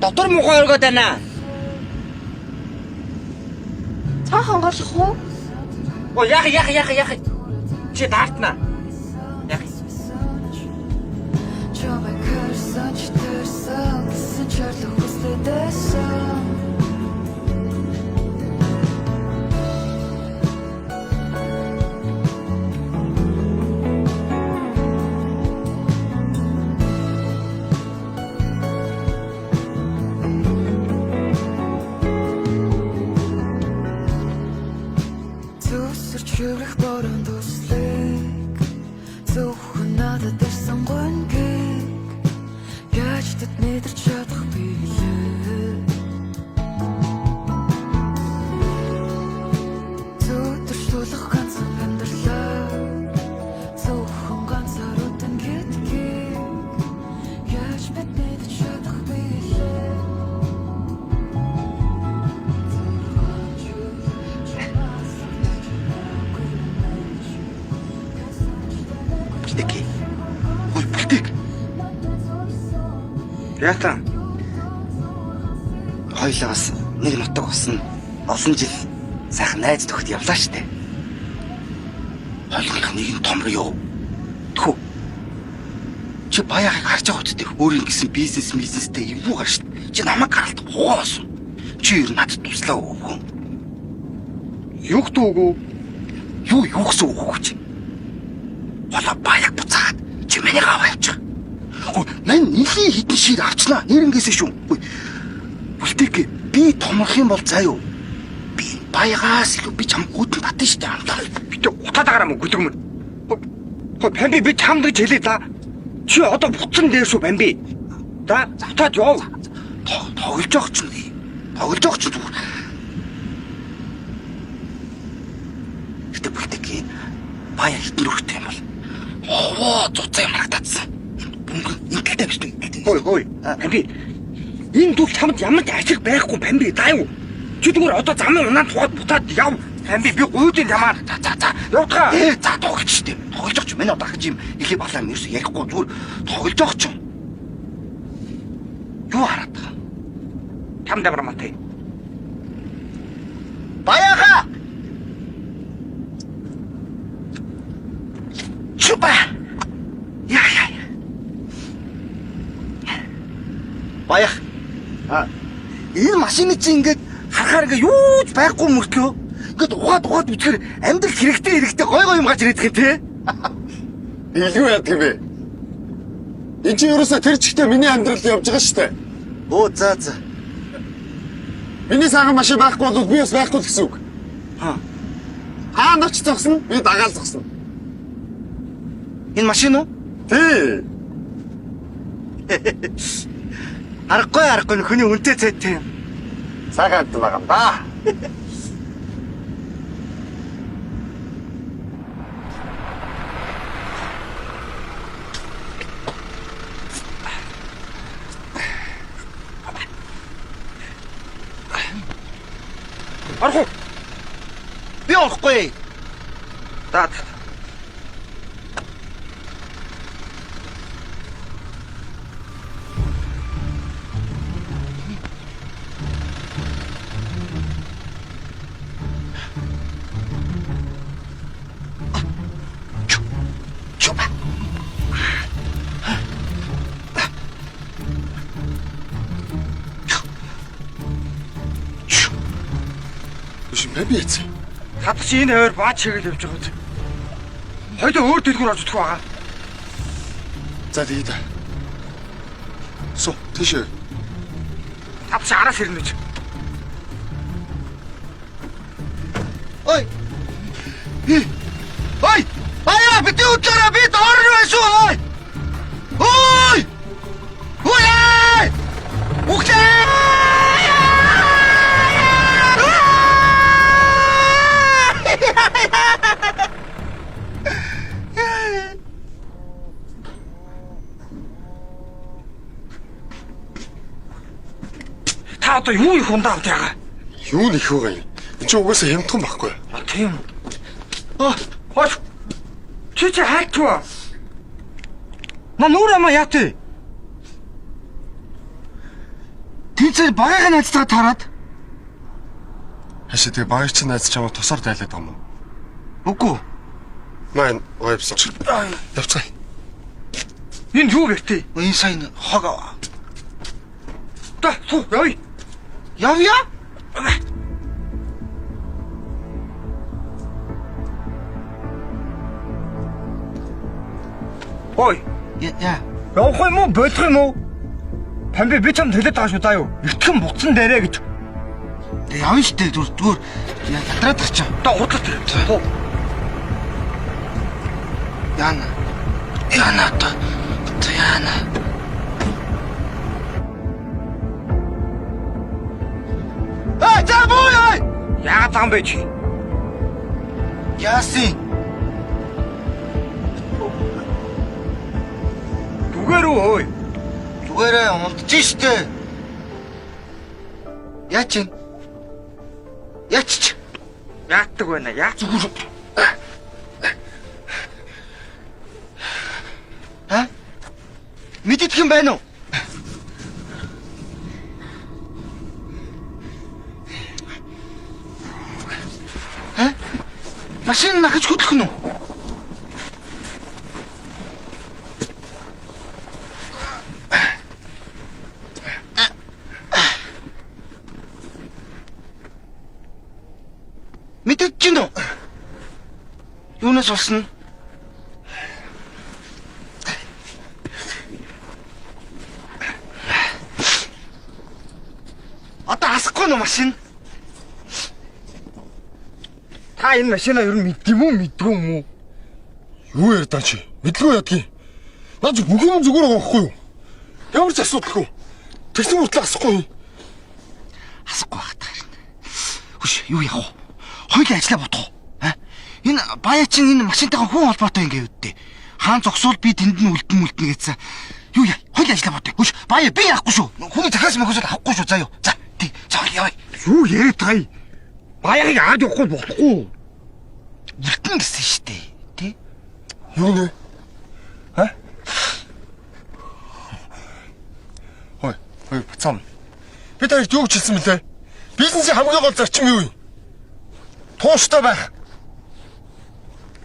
Дотор мухаа өргөд байна. Та хангалах уу? Оо яах. Чи даартна. Яах. Чамайг харсан ч тэрсэн гэсэн чарлах хүстэй дэсэн. Зүсэрч хөврөх борон төслийг зөвхөн надад ирсэн гонгийг яаж тэд мэдэрч чадах билээ. Зүтэрчлүүлэх ганцхан амьдралаа зөвхөн ганцаар үтэн гэдгийг яаж бид мэдэрч чадах билээ. Бүлтэг. Яатан. Хоёлоос нэг нутаг усан. Олон жил сайхан найз төгт явлаа штэ. Хоёулынх нэг нь том руу. Тхүү. Чи баяахыг харж байгаа үсттэй өөрийн гэсэн бизнестэй юу гар штэ. Чи намайг гаралт хугаас. Чи ер нь надад туслаа өгөө. Юг дүүгүү. Юу гэсэн үг вэ чи? Хола баяг буцаад чи миний аваа явчих. Ой, мань нэлийн хитэн шир авчнаа. Нэрнгээсээ шүү. Ой. Бүлтэг би томрох юм бол заа юу. Би баягаас илүү би чам гүтэн татна штэ амтаа. Би утаад агараа мөн гүлгмэн. Хөө бамби би чамд гэж хэлээ да. Чи одоо буцсан дээр шүү бамби. За завтаад яв. Тоглож явах ч юм. Тоглож явах ч зүгээр. Гэтэ бүлтэг баяа хитэн өрхтэй юм бол. Оо цуцаа юм харагдсан. Ингэлтэй биш үү? Хой. Бамби. Энэ дүүл чамд ямар ч ажиг байхгүй бамби даа юу? Чи зүгээр одоо замын унаад тухайд бутаад яв. Бамби би гүйдэн ямаар. За. Явтгаа. За тоглож штэ. Тоглож явах ч миний одоо ахиж юм ихий балаа юм ерөөсөө ярихгүй зүгээр тоглож явах ч юм. Юу хараад байгаа? Чам давраматай. Баяга! Чупа! Я. Баях. Энэ машины чи ингээд харахаар ингээ юу ч байхгүй мөртлөө ингээд ухаад үцхээр амьдрал хэрэгтэй гой юм гарч ирэх юм те. Илүү яадаг юм бэ? Энд чи ерөөсө тэр чигтээ миний амьдралд явж байгаа штэ. Оо за. Миний саган машин байхгүй бол би бас байхгүй гэсэн үг. Хаана ч зогсно, би дагаал зогсно. Энэ машин уу? Тий. Аргагүй хүний үнэтэй цайтай юм. Сагаад байгаа юм да. Арху. Би орохгүй. За. Бэмби яц. Хад чи энэ хоёр баач хийгээл явж байгаа үү? Хоёул өөр дэлгүүр орж идэх байгаа. За тэгээ да. Тийш. Хад чи араас ирнэ гэж. Ой. Баяа бити утлаараа би доор нь байсан ой. Ой! Ухлаа! Та одоо юу их ундаа авт яага? Юу нэх вэ? Энд чи угаасаа хямдхан байхгүй. Тийм. Хош. Чи хайчваа. На нүрэмэ яатэ. Тэнцэр багаага найзтайгаа таарад. Хашаа тэгээ багч найз чамаа тусаар дайлаад байгаа юм уу? Үгүй. Маань ойвсон. Явцгаа. Энэ юу вэ? Энэ сайн хог. Та суу яй. Явъя. Ой. Яа. Явах юм уу? Бодох юм уу? Тамби би чамд хэлээд байгаа шүү даа юу. Итгэн буцсан дээрэ гэж. Тэг явна шүү дээ. Зүгээр ятраад гарчаа. Та урдлаа. Яна. Яна та. Яна. За бууй. Яагаад байгаа юм бэ чи? Яасын. Түгээр үү ой. Зүгээрээ унтж штэ. Яач юм? Яач. Яатдаг байна яа. Зүгээр. Мэддэг юм байна уу? Машин нахаж хөдлөх нь үү? Мэддэг чинь үү? Юунаас болсон? Одоо асахгүй нь машин. Та энэ машинаа ер нь мэддэм үү мэдгүй юм уу? Юу ярьдаа чи? Мэдлгүй ядгийн. Наад бүх юм зүгээр байгаа байхгүй юу? Ямар ч асуудалгүй. Тэгсэн мөртлөө асахгүй. Асахгүй байх таарна. Хүш юу яах вэ? Хоёулаа ажиллаа бодох уу? Энэ баяа чинь энэ машинтайгаа хүн холбоотой ингэ үүдтэй. Хаан зогсвол би тэнд нь үлдэн гэсэн. Юу яа? Хоёулаа ажиллаа бодъё. Хүш баяа би яахгүй шүү. Хүний захиас мөхөсөл авахгүй шүү заа юу. За тий. За явъя. Юу яриад байгаа юм? Баягийг аваад явахгүй болохгүй. Үлдэн гэсэн штэ. Тий? Юу нэ? Хой, бацаам. Би таарч юу гэж хэлсэн мөлий? Бизнесийн хамгийн гол зарчим юу юм? Тууштай байх.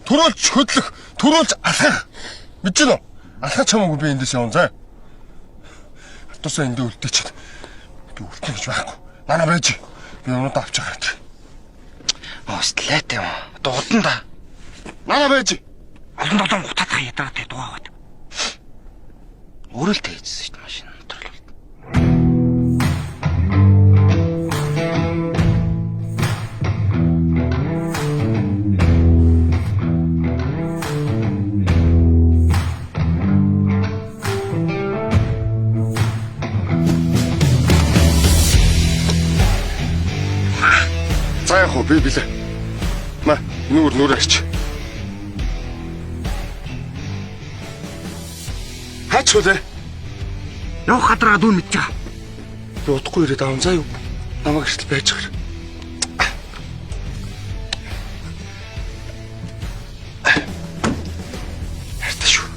Төрөөлж хөдлөх, төрөөлж алхах. Мэдэж байна уу? Алхаж хамаагүй би эндээс явна заа. Тусаа эндээ үлдээч. Би үлдэх гэж байхгүй. Нана байж. Би өнөөдөр авч байгаа. Остлаатай юм. Дуудан да. Нана байж. Олон долоон гутаадах ядаргатай дугаагаад. Өөрөө л тээжсэн шүү дээ машин моторлол. За яг хөө би билээ. Ма, нүр арч. Хаач үлээ. Явах хадраа дүү мэдж байгаа. Би удахгүй ирээд аав заа юу. Намайг эртэл байж гэр. Харта шүү.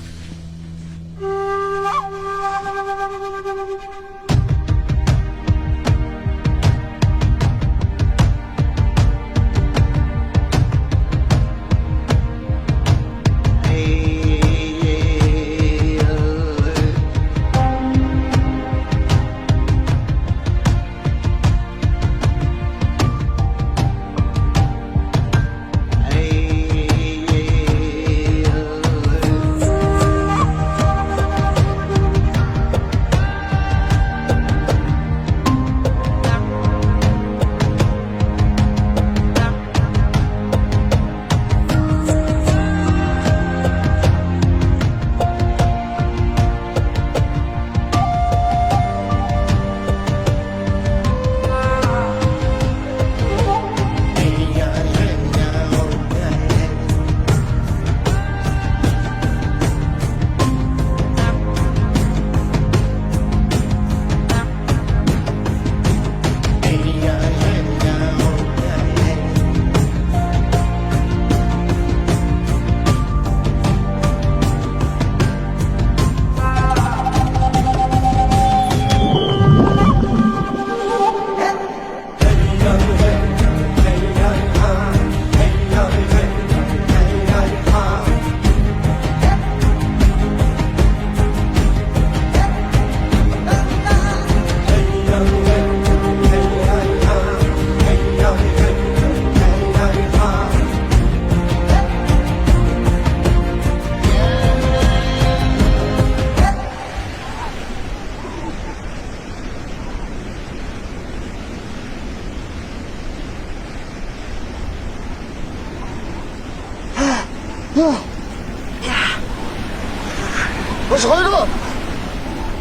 Бас хоёроо.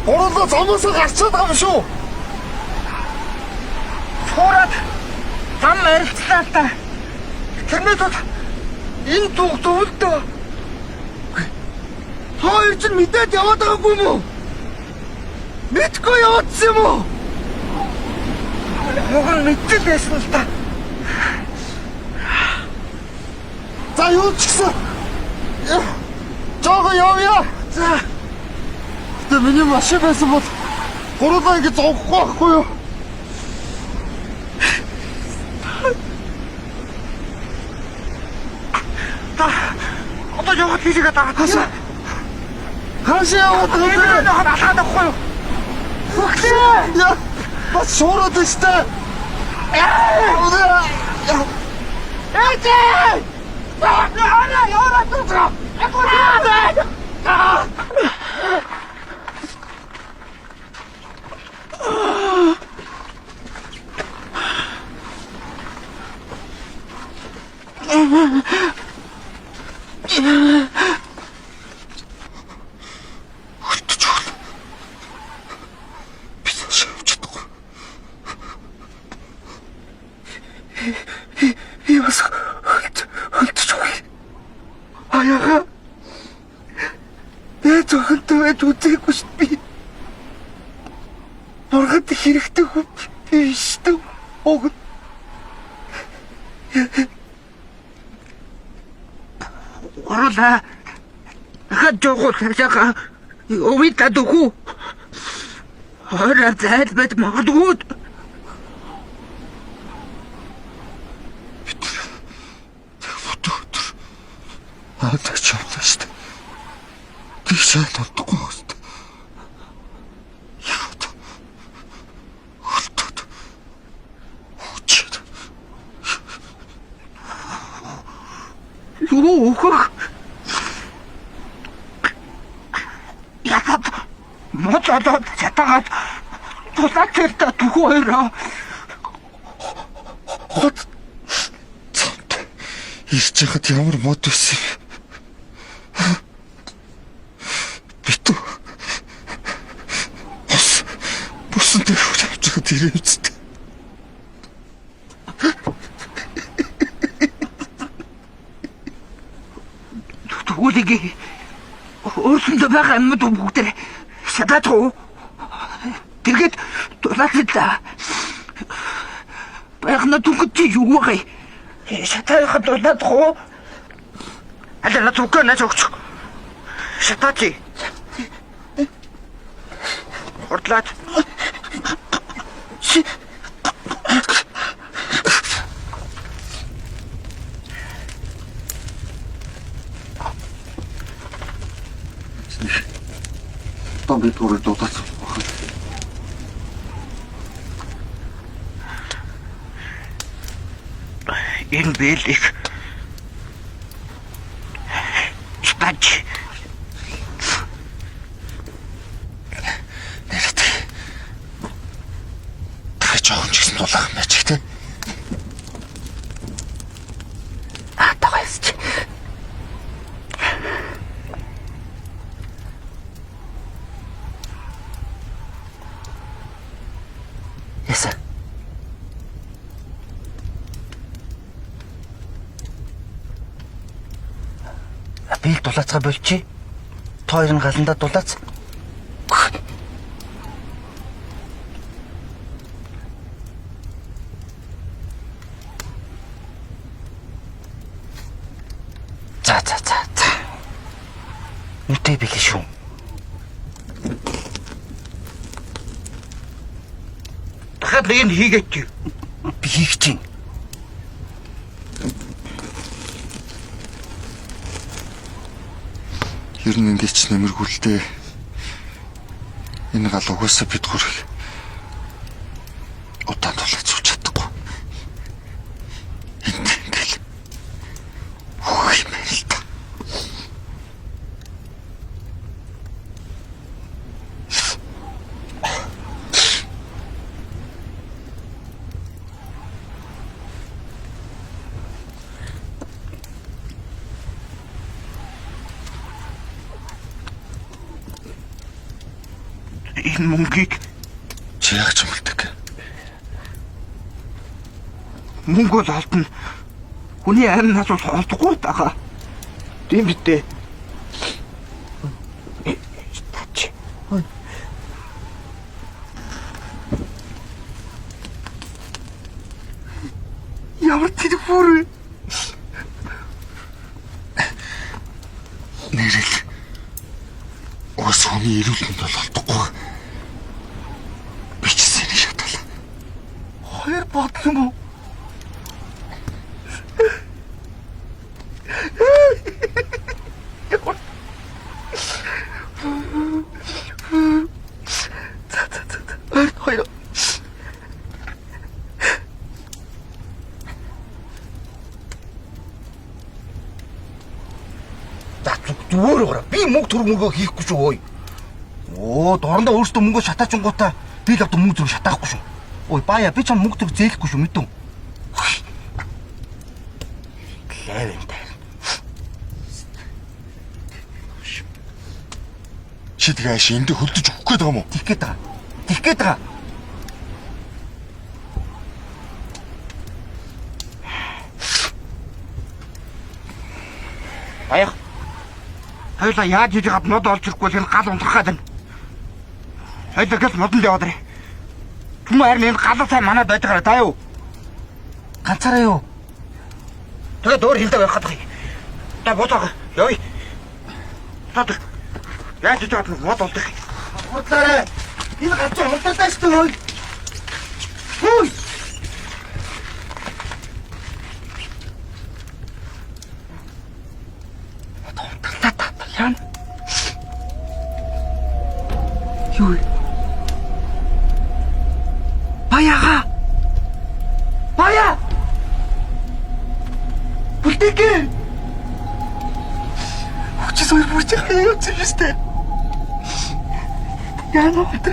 Гурлаа замаасаа гарчаад байгаа юм шүү. Форад зам арилцлаа та. Тэрнээс бол энэ дуг дөвлдөө. Хоёр ч мэдээд яваад байгаагүй юм уу? Мэдгүй яваадсан юм уу? Уг нь мэддэг байсан л та. За юу ч гэсэн. Жоо явъя. За Тэ миний машин байсан бол гурлаа ингэ зовхгүй байхгүй юу? одоо яваад хийлгээ дагаад. Хаашаа яваад байгаа юм бэ? Алхаад авахгүй юу? Яа, бас шуураад өстэй. Яас хөлтөж. Аяга. зөвхөнтэй үзээгүй шүү дээ. Нургад хэрэгтэй хүн биш дээ. Ог. Оруулаа. Хад жогоо цаашаа овита дөхүү. Ороо зайлбат магадгүй. Аач явлаа шүү дээ. Тийшээ тулдахгүй шүү дээ. Яагаад? Хөлтөд. Хүчээд. Юу хөх? Яагаад моцоод чатагаад тулаачтай төхөө өрөө. Хот. Ирж яхад ямар мод байсан юм. Битүү. Бусан дээр хөвчөд ирээвчтэй. Төгөлөг өөрсөндөө байгаа юмд бүгдээ шатаад уу. Тэгээд тулаачтай. Баяхна түгэж юу вэ? Шатаахад дулаадах. Алла зүгэнэ зүгч. Шатаач. Ордлаад. Там би туры дутаац. Энэ бэлэг стач Нэрт. Тэ жоохон ч гэсэн дулаах юм чи тэ. атагаас чи Яса. Би л дулаацгаа болчих. Та хоёр нь галандаа дулаац. За. Нүтэй билээ шүү. дахиад нэг нь хийгээч. Би хийх чинь. Ер нь ингээд ч нэмэргүүлдэ. Энэ гал угаасаа бид гурыг удаан тулаад сууж чадахгүй. Энд ингээл хөөе мэл та. Энэ мөнгийг Чи яг ч мэлдэг. мөнгө бол олдно. Хүний амнаас бол олдохгүй байгаа. Тийм битээ. Тач. Ямар телефон вэ? Нэрэл. Ус хүний эрүүл мэнд бол олдохгүй. Би ч сэний шатал. Хоёр бодлоо мó. Хоёр. Зүгээр гоо. Би мөнгө төр мөнгөө хийхгүй шүү ой. Оо, дорндоо өөртөө мөнгөө шатаачингуудаа би л авто мөнгө зүрх шатаахгүй шүү. Ой, бая би чам мөнгө зүрх зээлэхгүй шүү мэдэн. Левэнтэй. Чи тэгээ ааш энд хөлдөж өгөх гээд байгаа юм уу? Тих гээд байгаа. Тих гээд байгаа. Аяа. Хоёлаа яаж хийж гад мод олж ирэхгүй л энэ гал унтрахаад байна. Хоёлаа гэс модонд яваад ирээ. Түм харин энэ гал сайн манад байдгаа та юу? Ганцаараа юу? Тэгээд өөр хилдэ байх гэдэг. Та боцоо. Явъя. Тат. Яаж хийж гад мод олдох. Худлаарай. Энэ ганцаар хулталтай шүү дээ. Хөөе. Ян. Юу? Баяга. Бая. Бүлтэйг. Хүчтэй суур бүрч хаяа зүстэй. Яна утга.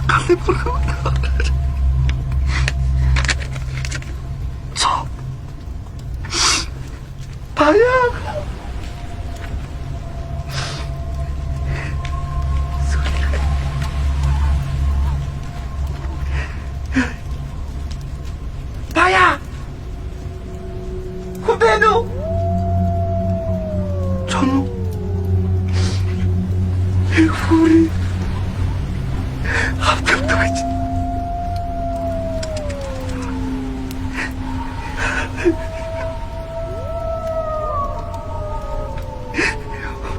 Кале бурхан. Цо. Бая. Baya! Kubeno! Çono! Furi! Hapkaptagaj!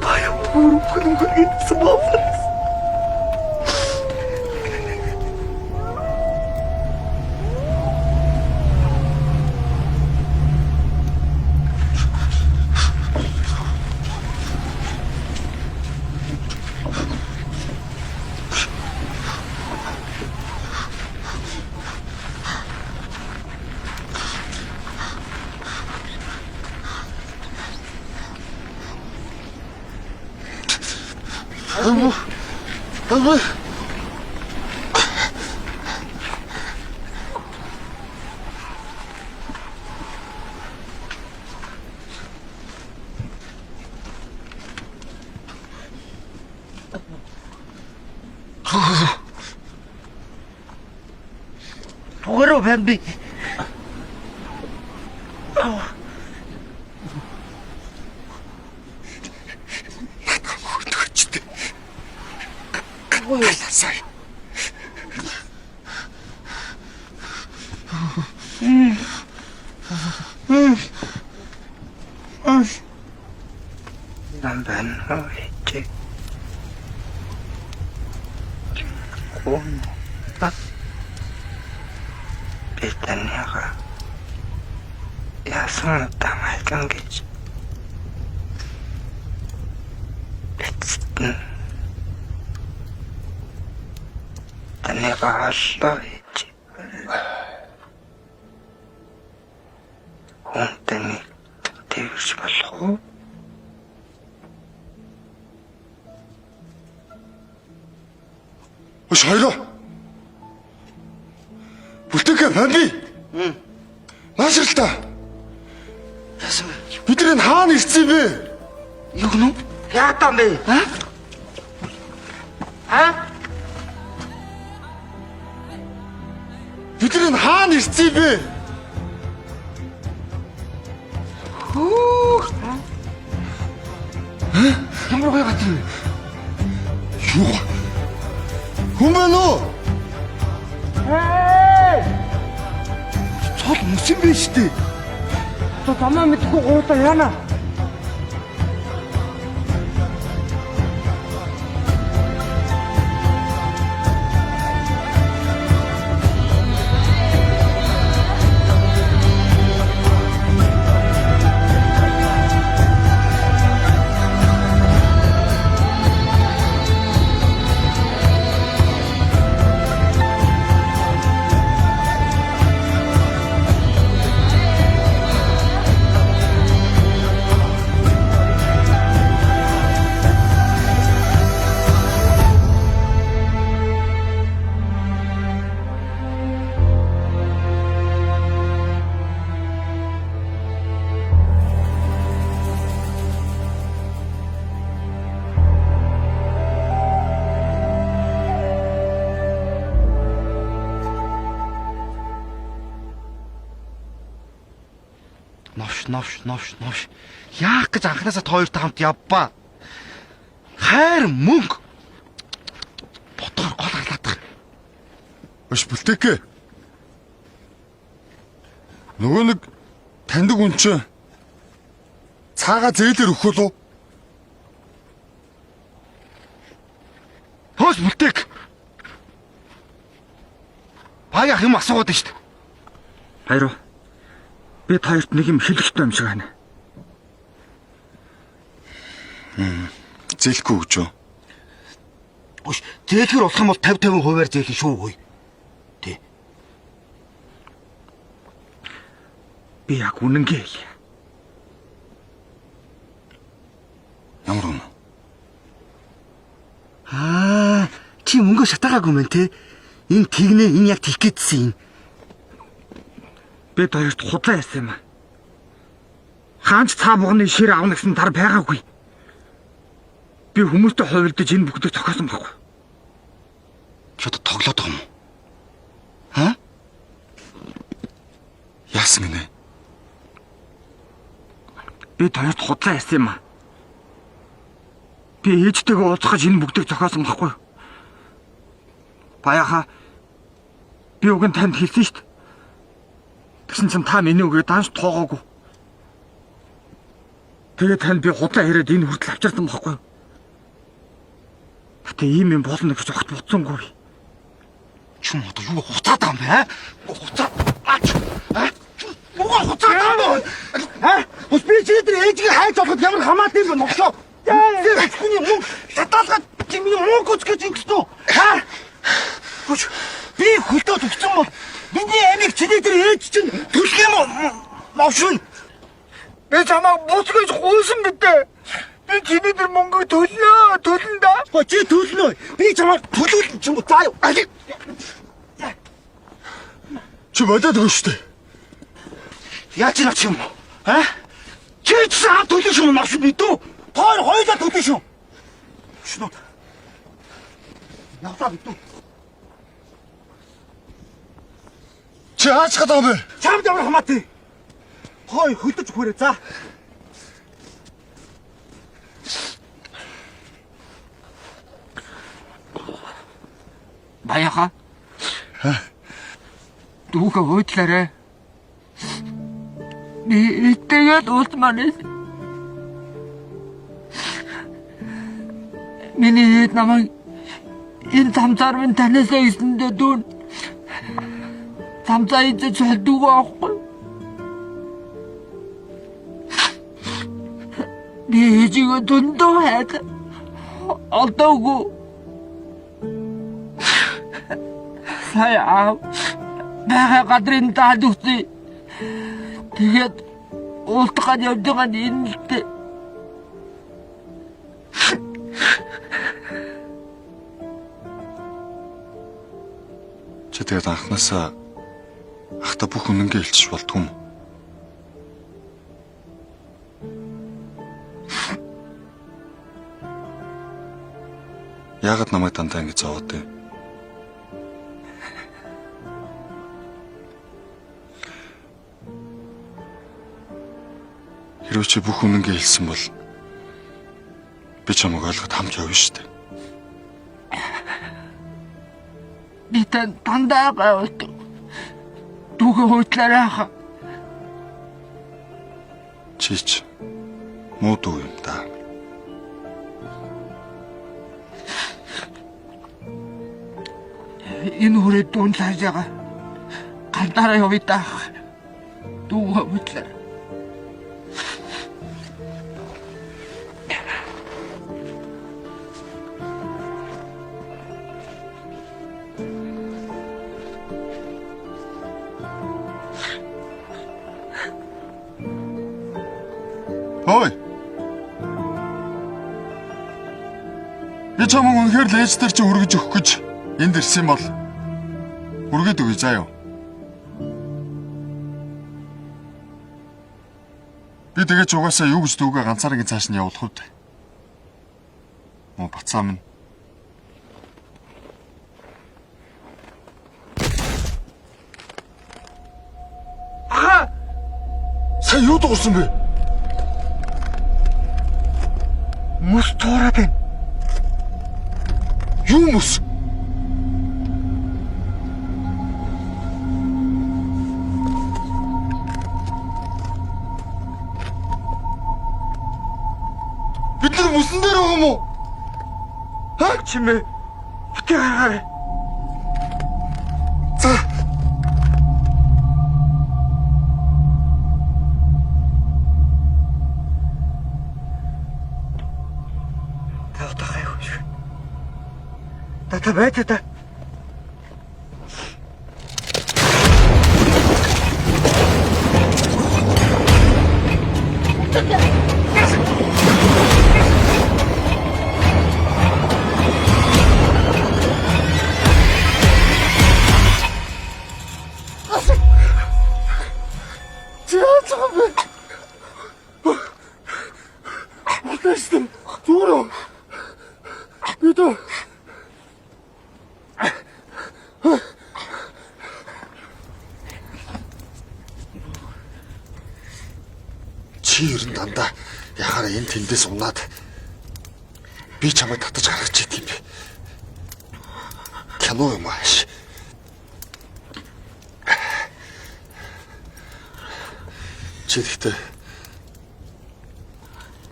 Baya puro panunggalin sa mapalas! Tugaro bambi. Ой, Namban hoitti. Kun pitän joka. Ja sanotaan aikaan kes. Sitten tänne hoitti. Hunteni teys valuu. Амби. Наашралта. Яасан бэ? Бидний хаана ирсэн бэ? Юу гэнэ? Яатан бэ? Бидний хаана ирсэн бэ? Ямар гоё газар вэ? Юу? Хүн байна уу? Цол мөс юм биш үү? То тамаа мэдгүй гоота яана. Новш. Яах гэж анханасаа хоёртой хамт явбаа. Хайр мөнгө. Ботгоор гол хайлаадах. Өш бүлтэйкэ. Нөгөө нэг таньдаг хүн чинь цаага зээлэр өгөх үү? Хөөс бүлтэйк. Баяа юм асуугаад байна шүү дээ. Хайруу. Би хоёрт нэг юм хэлэхтэй юм шиг байна. Зээлэхгүй гэж юу? Үш, зээлхэр болох юм бол 50-50% зээлэн шүү хөөе. Тэ. Би яг үнэнгээ хэлье. Ямар хүн? Чи мөнгө шатаагаагүй мэн те. Энэ тэгнэ, энэ яг тийх гээдсэн юм. Би хоёрт худлаа яасан юм аа. Хаанч цаа бугны шир авна гэсэн тар байгаагүй. Би хүмүүстэй хувилдаж энэ бүгдийг зохиосон байхгүй. Чод тоглоод байгаа юм уу? Ха? Яасан гинэ? Би хоёрт худлаа яасан юм аа. Би ээжтэйгээ уулзах энэ бүгдийг зохиосон байхгүй. Баяха би уг нь танд хэлсэн шүү дээ. Тэгсэн чинь та миний үгийг данш тоогоогүй. Тэгээд тань би худлаа яриад энэ хүртэл авчирсан байхгүй. Гэтэ ийм юм болно гэж огт бодсонгүй. Чүм одоо юу хуцаад байгаа юм бэ? Хуцаад. Юу хуцаад байгаа юм бэ? Ус би чидэр ээжийг хайж олоход ямар хамаатай юм бэ ногшоо? Тэр хүний мөнгө шатаалгаад чиний мөнгө үсгэж ингэсэн үү? Ха? Хүч би хөлтөөд өгсөн бол миний амийг чиний дээр ээж чинь төлөх юм уу? Новшин. Би чамайг буцгаж гуйсан битээ. Би чиний дээр мөнгө төлнө да. Хөө чи төлнө. Би чамайг төлөөлн ч юм уу заа юу? Чи бодоод өгнө шүү дээ. Яаж ч юм уу? А? Чи ч саа төлөш юм новшин битүү. Тоор хоёулаа төлөш юм. Шнууд. Яваа битүү. Чи хаач гадаг юм бэ? Чамд ямар хамаатай? Хой хөдөж хүрээ за. Баяха. Дүүгээ хөөдлөөрэй. Би итгэгээд уулзмаар. Миний намайг энэ замцаар минь таньсаа ирсэндээ дүүн. Замцаа идэж хэлдэггүй аахгүй. Би ээжигээ дөндөө хайд. Алдаагүй. Сая бага гадрын таад үхсэн. Тэгээд уултгаад явж байгаа нь энэ л дээ. Чи тэгээд анханасаа Ахта бүх үнэнгээ хэлчих болдгүй юм. Яагаад намайг дандаа ингэж зовоод вэ? Хэрвээ чи бүх үнэнгээ хэлсэн бол би чамайг ойлгоход хамт явна шүү дээ. Би тань дандаа гайвуулдаг. Дүүгээ хойтлаарай хаа. Чич муу дүү юм да. Энэ хүрээ дуун лааж байгаа. Гандараа явъя даа. Дүүгээ хойтлаарай. Хой. Би чамайг үнэхээр лээж дээр чи үргэж өгөх гэж энд ирсэн бол үргээд өгье заа юу. Би тэгэж угаасаа юу гэж дүүгээ ганцаараа цааш нь явуулах вэ? Муу бацаа минь. Сая юу дуурсан бэ? Мус туураад байна. Юу мус? Бид нар мусан дээр байгаа юм уу? Чимээ. Битээ гаргаарай. За. Та байта та. Чи ерэн дандаа яхаараа энэ тэндээс унаад би чамайг татаж гаргаж идэв юм бэ? Кино юм ааш. Чи тэгтээ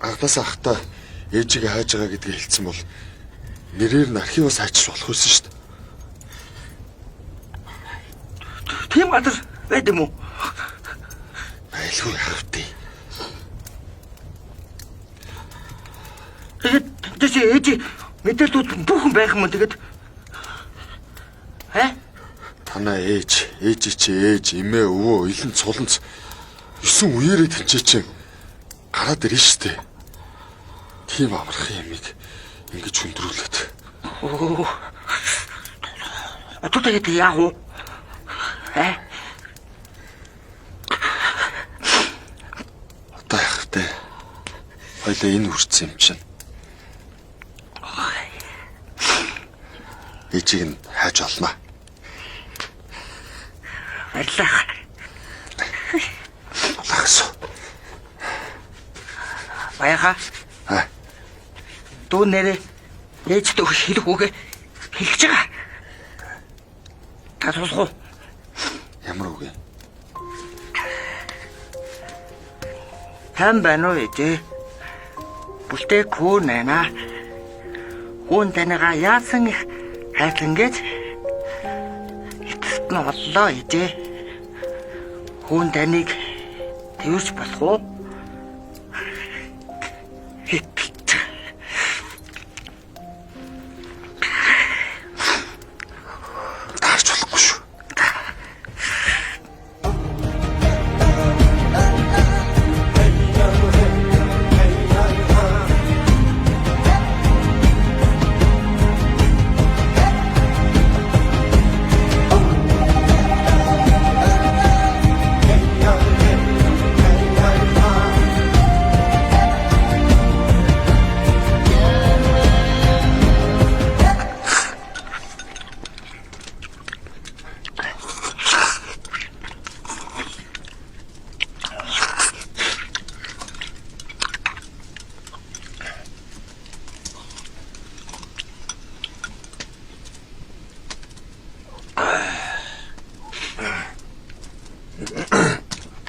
анхнаас ахта ээжигээ хайж байгаа гэдгийг хэлсэн бол нэрээр нь архиваас хайчих болох байсан шүү дээ. Тийм газар байд юм уу? Байлгүй хавтий. Тэгээд ээж мэдээлүүд бүхэн байх юм тэгээд танаа ээж эмээ өвөө илэн цуланц 9 үеэрээ тэнцээ чинь гараад ирнэ штэ. Тийм амархан юмыг ингэж хүндрүүлээд. Одоо тэгээд яах вэ? Одоо яах вэ? Хоёлаа энэ үрцсэн юм чинь. Ээжийг нь хайж олноо. Баярлалаа. Лагсуу. Баяха. Дүү нэрээ ээжтэй хэлэх үгээ хэлж байгаа. Та сонсох уу? Ямар үг вэ? Хэн байна уу ээжээ? Бүлтэй хүү нана. Хүн танайгаа яасан их хайрлан гэж эцэст нь оллоо ээжээ. Хүн таныг тэрч болох уу? Таарч болохгүй шүү.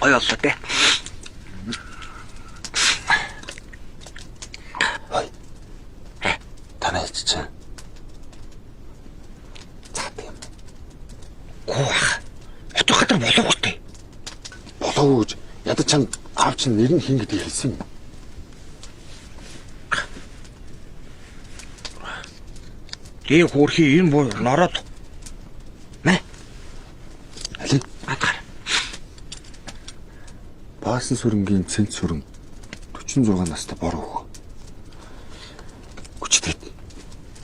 Гоё боллоо те. Танай чинь. Хотын хатар болоогүй те. Болоогүй гэж ядаж чам аав чинь нэр нь хин гэдгийг хэлсэн юм. Дээ хөөрхи энэ буу нороод. Мэ. Али Атгар. Баасан сүрэнгийн цэнт сүрэн 46 настай бороо хөө. Хүчтэй.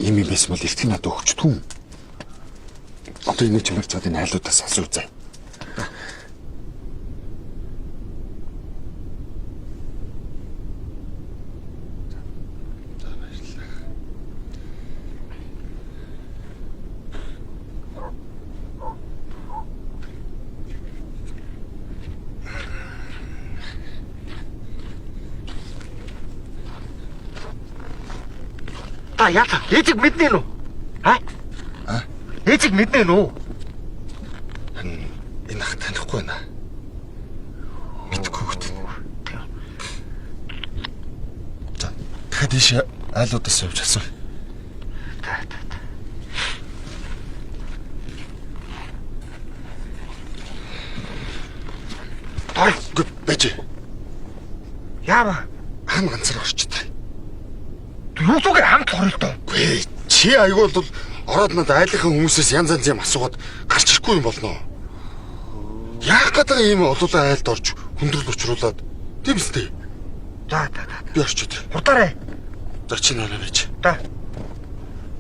Ийм юм байсан бол эртний надад өгч түн. Одоо энэ чимэр цаад энэ айлуудаас асуу заа. Та яата. Ээжиг мэднэ нү? Аа? Ээжиг мэднэ нү? Энэ ах танихгүй байна. Мэдгүй үү. За, дахиад ийш айлуудаас явж асуу. Ай, гэж. Яава. Хаан ганцаар орчтой. Юугаар хамт хоролдоо. Гүй, чи айгуул бол ороод надад айлынхаа хүмүүсээс янз янз юм асуугаад гарч ирэхгүй юм болно. Яах гэдэг юм олуулаа айлд орж хүндрэл учруулад тийм үстэй. За. Би орчод. Хурдаарай. За чи наа байж. За.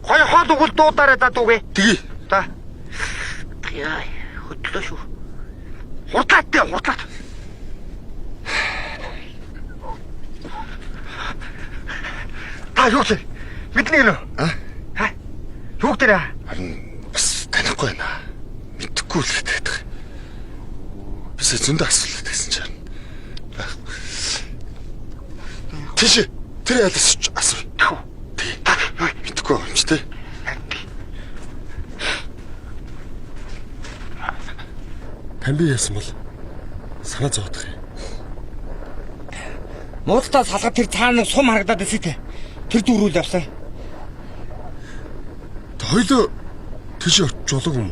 Хой хол өгөл дуудаарай да дүүгээ. Тгий. За. Яа, хөдлөө шүү. Хурдлаа. Та юу ч мэднэ нөө? Аа? Юу гэрэ? Харин бас танихгүй байна. Мэдхгүй л гэдэг. Бис зөндөө асуулт гэсэн чинь. Тийш тэр айлс асуу. Тий. Мэдхгүй юм ч тий. Тань би яасан бол санаа зовдох юм. Муудтаа салгаад тэр цаана сум харагдаад байсан те. Тэр дүүрүүл явсан. Хоёлоо тийш очиж болов юм.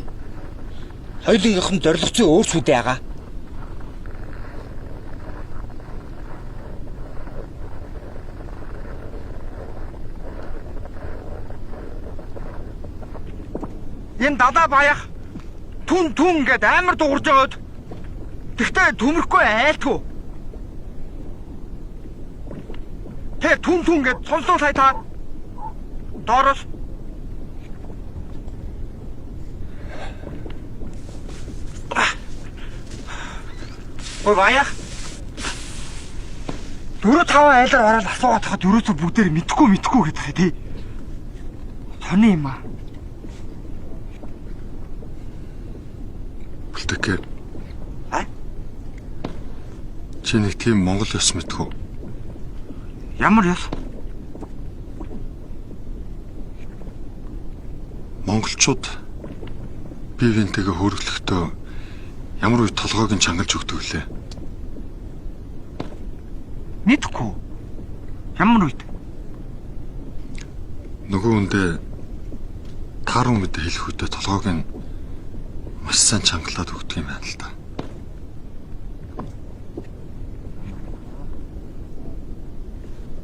Хоёулынхын зорилгоцын өөрсүүдээ ягаа. Энэ дадаа баях түн гэд амар дуурж байгаад. Тэгтээ төмөрөхгүй айлтгүй. Тэ түн гэд сонслоо сая та. Доороос. Ой баях. 4-5 айлаар ороод асуугаад тахад ерөөсөө бүгдээр мэдхгүй гэдэг тий. Сони юм аа. Бэлтгэе. А? Чи нэг тийм Монгол ёс мэдхүү. Ямар ёс? Монголчууд бие биентэйгээ хөрөглөхдөө ямар үе толгойг нь чангалж өгдөг лээ. Мэдхгүй. Ямар үед? Нөгөө үндэ тааруу мэдээ хэлэх үедээ толгойг нь маш сайн чангалаад өгдөг юм байна л да.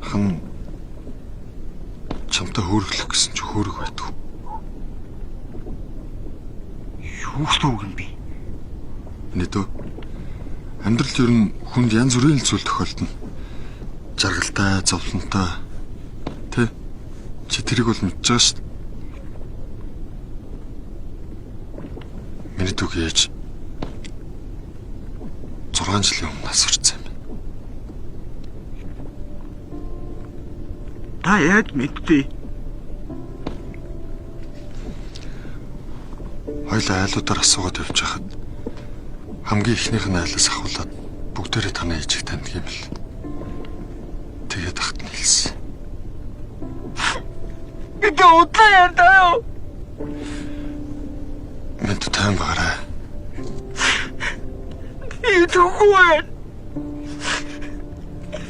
Хан чамтай хөрөглөх гэсэн чи хөрөг байдаг. Юу ч юм бэ? Нэдөө амьдрал ер нь хүнд янз бүрийн зүйл тохиолдно. Жаргалтай, зовлонтой. Тэ? Чи тэрийг бол мэдж байгаа шүү дээ. Миний дүү ээж 6 жилийн өмнө асуурсан юм байна. Та яаж мэдтий? Хоёлаа айлуудаар асуугаад явж байхад хамгийн ихнийх нь айлаас ахуулаад бүгдээрээ танай ээжийг таньдаг юм л. Тэгээд ахт нь хэлсэн. Бид удлаа ярьдаа юу? Мэд тайм гараа. Идэггүй.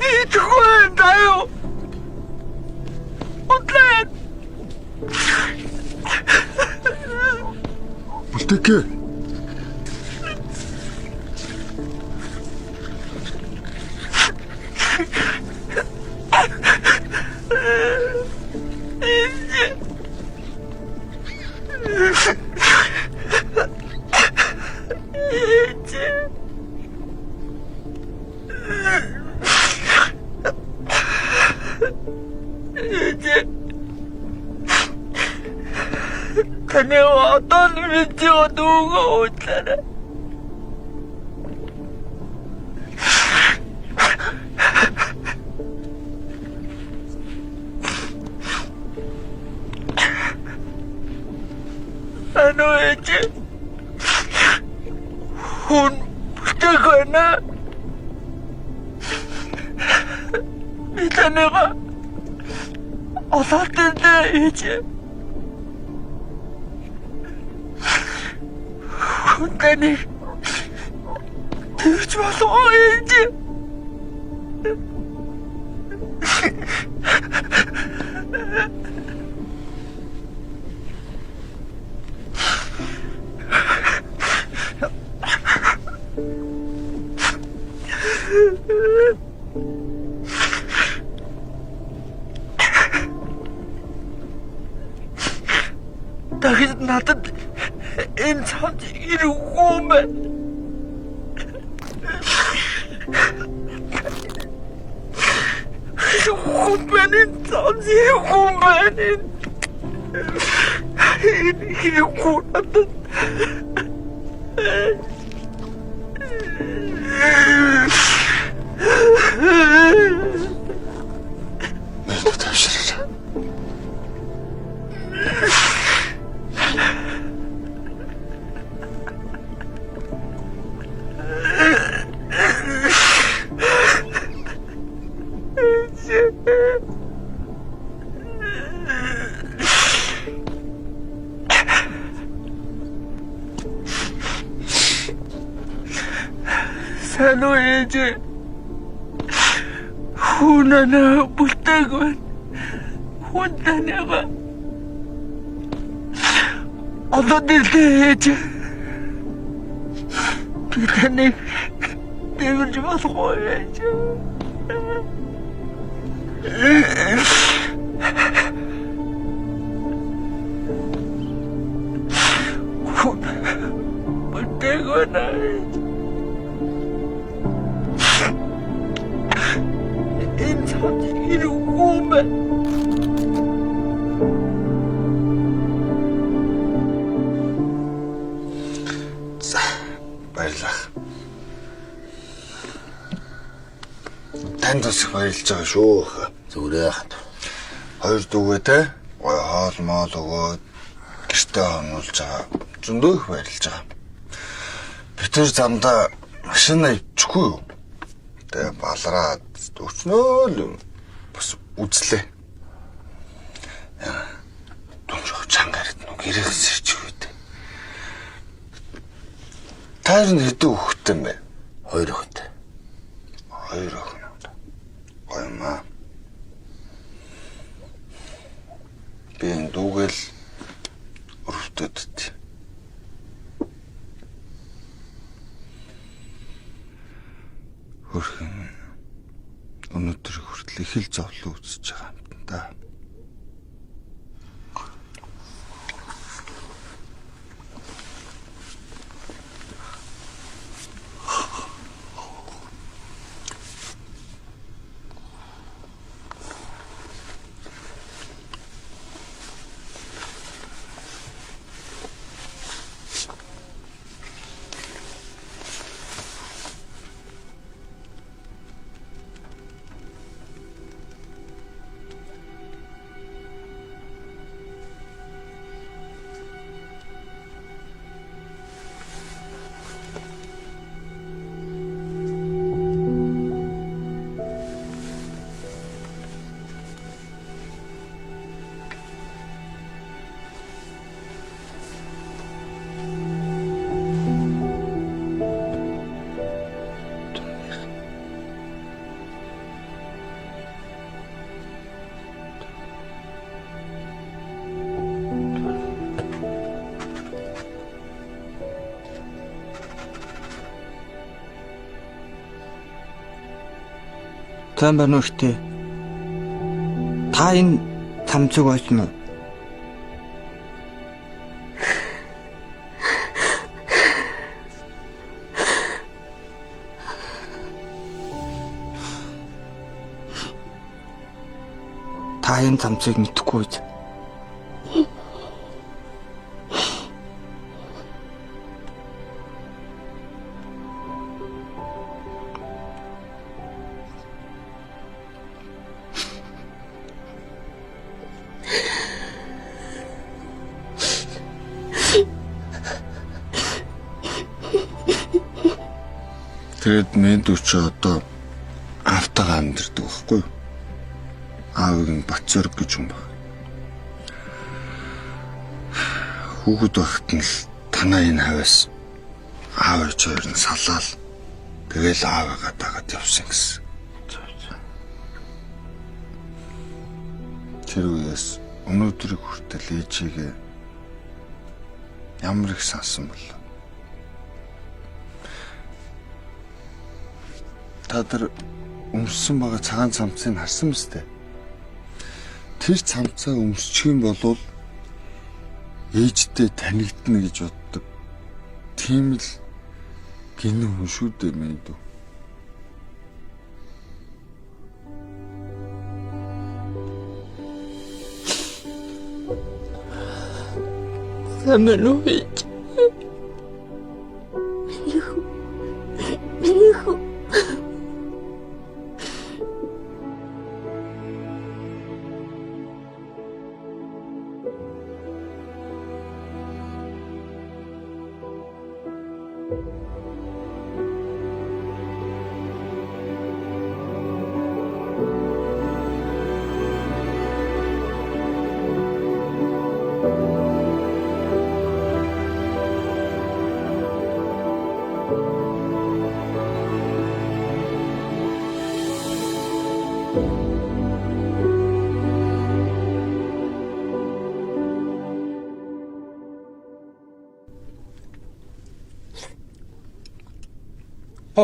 Идэггүй таяа. Отлаа. Бүлтэйг. Таны 어떤 видео 누가 오잖아. 이제 혼 붙들거나 이제 내가 어떨 텐데 이제 혼자니 들지 마서 이제 당신 나한테 인천지 이러고만 이러고만은 천지 이러고만은 이러고만은 Нэрнэ тавшираа. 산호에게 혼하나 못하건 혼자 내가 어떤데 대체 비타네 내가 좀 와서 보여야지 혼 못하거나 인천지 이러고만 За, баярлалаа. Танд бас баярлж байгаа шүү. Зүгээрээ хат. Хоёр дүүгээ те гой хоол моол өгөөд гэртээ хонуулж байгаа. Зөндөө их баярлж байгаа. Би тэр замдаа машина ивчихгүй юу? Тэгээ балраад өчнөө л бас үзлээ. Дүнжоо чангард нүг гэрээс сэрч үйдэ. Тайр нь хэдэн хүүхэдтэй юм бэ? 2 хүүхэдтэй. 2 хүүхэд. Гоймаа. Би энэ дүүгэл өрөвдөд. Хөрхөн өнөөдөр хүртэл их л зовлон үзэж байгаа юм да. Сайн байна уу ихтэй? Та энэ цамцыг ойсон уу? Та энэ цамцыг мэдэхгүй үү? Тэгэд мэд үчи одоо автагаа амьдэрдэг байхгүй юу? Аавыг нь Батцорг гэж юм байна. Хүүхэд багт нь л танаа энэ хавьяас аав ээж хоёр нь салаал тэгэл аавыгаа дагаад явсан гэсэн. Тэр үеэс өнөөдрийг хүртэл ээжигээ ямар их сансан болов. Та тэр өмссөн байгаа цагаан цамцыг харсан мэт. Тэр цамцаа өмсчих юм бол ээжтэй танигдна гэж боддог. Тийм л гинэ хүн шүү дээ мэд. Самануич.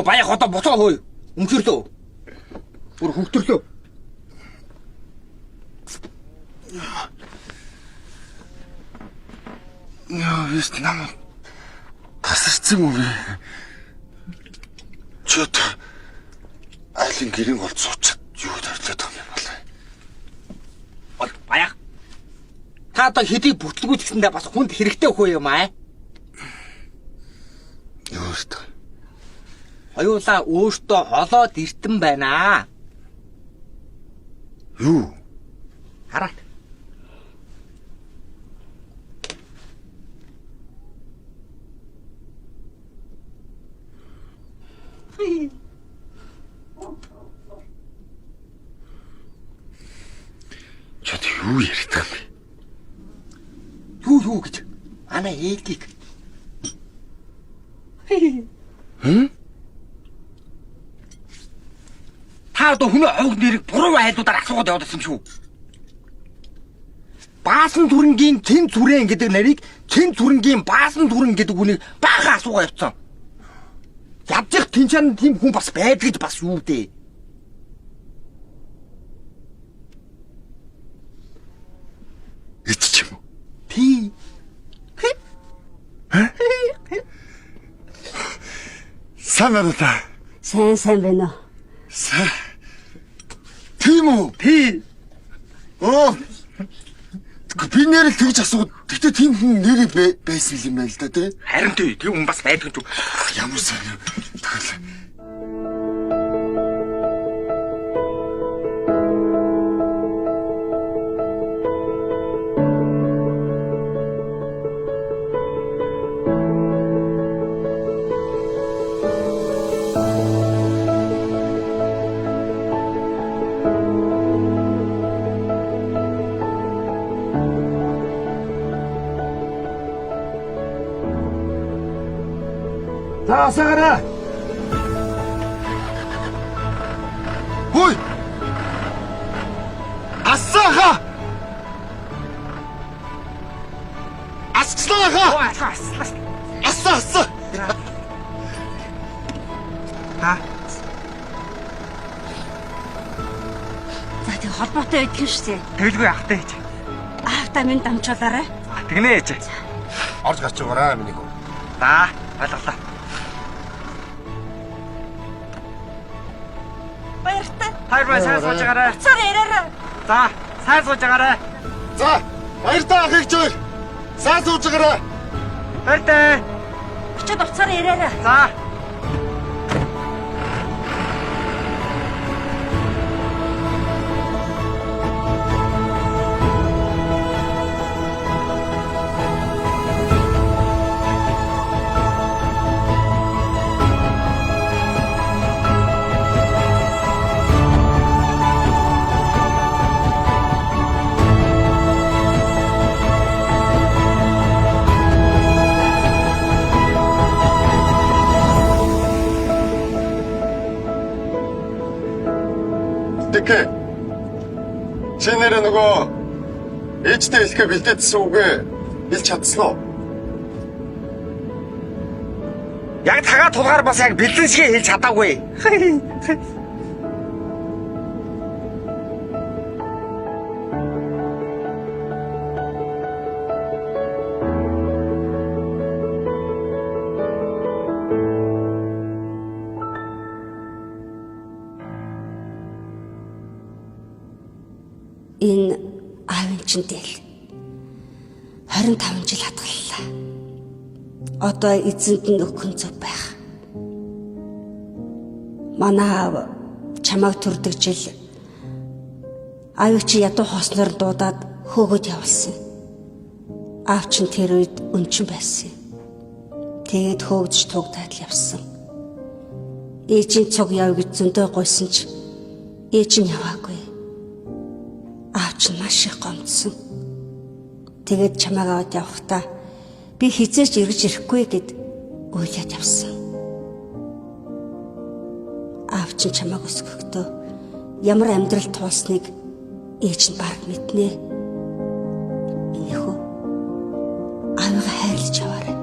Баях одоо буцаа хөөе. Өмсөрлөө. Бүр хөвтөрлөө. Яа, вист нам тасарсан уу? Чөт айлын гэрийн голд суучаад юу тавьлаад байгаа юм бол. Баях. Та одоо хэдий бүтлгүй гэсэндээ бас хүнд хэрэгтэй хөө юм аа. Юурт. Аюулаа өөртөө холоод иртэн байна. Юу? Хараа. Чад юу яриад байгаа юм бэ? Юу гэж? Ана ээдийг. Та одоо хүний хог нэрийг буруу айлуудаар асуугаад яваад байсан шүү. Баасан түрэнгийн Чин Зүрэн гэдэг нарыг Чин Зүрэнгийн Баасан Түрэн гэдэг хүнийг баахан асуугаа явцсан. Ядчих тэнцэн тийм хүн бас байдгийж бас юу дээ. Эцч юм уу? Тий. Санаа та. Сайн байна уу? Тийм үү? Тий. Оо. Би нэрэл тэгж асууд. Гэтэ тийм хүн нэрээ байсан юм байна л да тий. Харин тий, тийм хүн бас байдаг ч. Ямар сайн юм. Тэгэл. Та асаараа. Хөөе. Асааха. Асцлааха. Асаа. Та. тэг холбоотой байдаг юм шүү дээ. Тэгэлгүй ахтай ээж. Аавтаа минь дамжуулаарай. Тэгнэ ээж. Орж гарч байгаараа миний хүү. За, ойлголоо. Баяртай. Хайрмаа сайн сууж байгаарай. Цаар яраарай. За, сайн сууж байгаарай. За, баяртай ах их зүйл. Сайн сууж байгаарай. Баяртай. Очоод уцаар яраарай. За. Тэгэ. Чи нэр нөгөө ээжтэй хэлэхэ бэлдээдсэн үгээ хэлж чадсан уу? Яг тагаа тулгаар бас яг бэлэн шиг хэлж чадаагүй. Энэ аавын чинь дээл 25 жил хатгаллаа. Одоо эзэнд нь өхөн зөв байх. Манай аав чамайг төрдөг жил аавыг чи ядуу хоосноор дуудаад хөөгөөд явуулсан. Аав чинь тэр үед өнчин байсан. Тэгээд хөөгдөж тугтаад л явсан. Ээжийн цуг яв гэж зөндөө гойсон ч ээж нь яваагүй. Аав чинь маш их гомдсон. Тэгээд чамайг аваад явахдаа би хизээч эргэж ирэхгүй гэд уйлаад явсан. Аав чинь чамайг өсгөхдөө ямар амьдрал туулсныг ээж нь баг мэднэ. Миний хүү аавыгаа хайрлаж яваарай.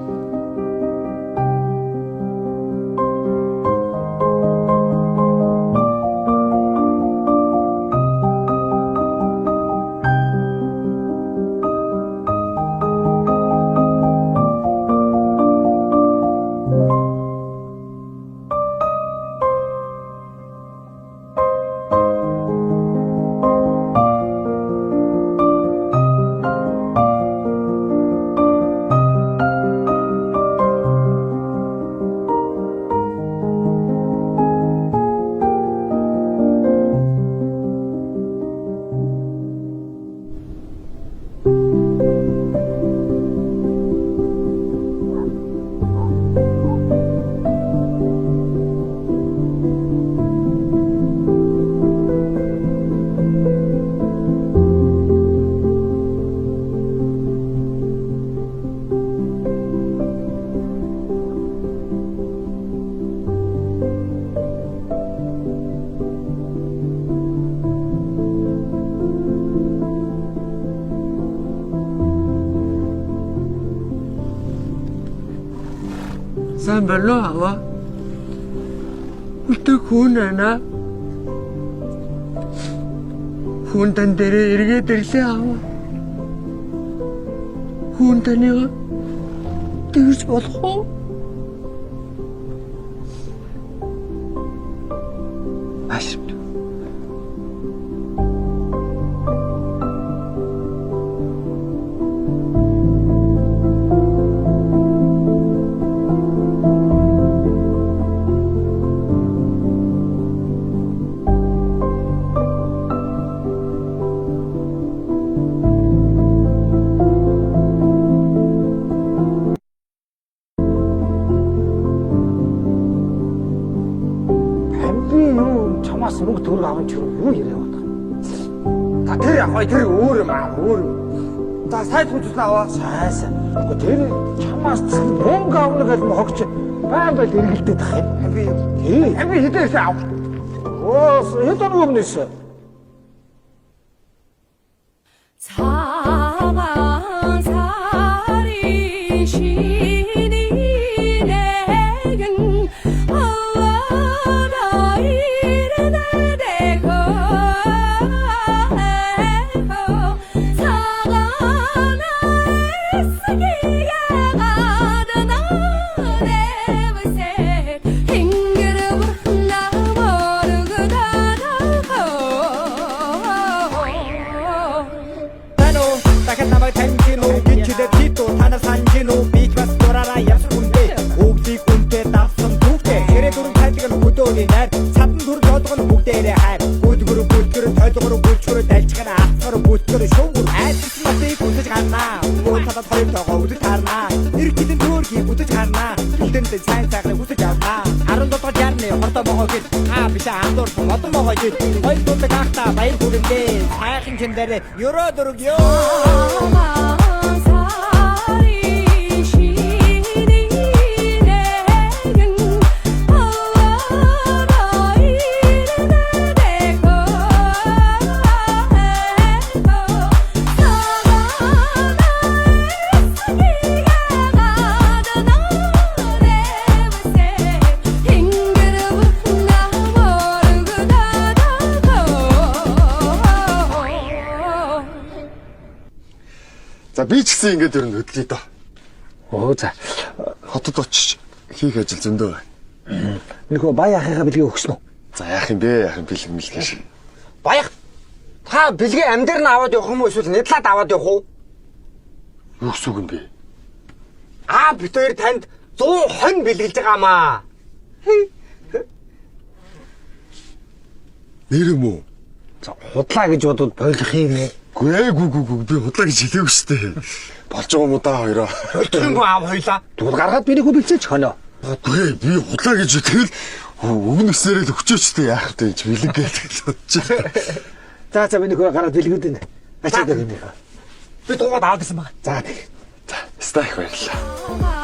Сайн байна уу? Үтэг хүн ана. Хүн тань дээр эргээд ирлээ аваа. Хүн танийг тэгж болох уу? Ашиг. Чамаас мөнгө төгрөг аван чи юу яриа бодох. Та тэр яг тэр өөр юм аа, өөр юм. За сайд хүчтэй аваа. Сайсан. Гэхдээ тэр чамаас мөнгө авна гэж хогч байн байл эргэлдээд тах юм. Би хэдээс ав. Оо, хэдэн өмнөөс. 사망 살이 신이 내겐 알아라 이르나 대고 өдөөний найр садан төрж одгоно бүгдээрээ хайр гүдгөр толгор бүлчгөр дальчгана атгар бүтгэр шуур айдсан матыг үзэж гарнаа өө татад хоёр тоогоо үзэж харнаа эргэдэн төөрхий үзэж харнаа үлдэндээ сайн цагнаа үзэж авнаа 17 жарны хордоо могоо гэл биш андуур модон могоо гэл хоёр дундаа гахта баяр хүрэмдээ сайхан чимдэр ёроо дөрөг ёо За би ч гэсэн ингэж ер нь хөдлөе доо. Оо за. Хотод очиж хийх ажил зөндөө байна. Нөхөө бая ахыгаа бэлгээ өгсөн үү? За яах юм бэ? Яах юм бэлэг мэлгээ шиг. баях та бэлгээ амдэр нь аваад явах юм уу эсвэл нэдлаад аваад явах уу Юу гэсэн үг юм бэ? бид хоёр танд 100 хон бэлгэлж байгаамаа Нэр юм уу? За худлаа гэж бодвол болох юм ээ. Гүү би худлаа гэж хэлээгүй шүү дээ. Болж байгаа юм уу даа хоёроо? Өлтгөнгөө аав хоёлаа Тэгвэл гаргаад биний хүү бэлцээч хоноо. Гүй би худлаа гэж тэгэл өгнөсээрээ л өчөөчтэй яах вэ гэж бэлэг гэж бодчих. За биний хүү гараад бэлгүүд энэ. Ачаад байгаа юм аа. би дуугаад аваад гэсэн байна За тэг. За стайх баярлаа.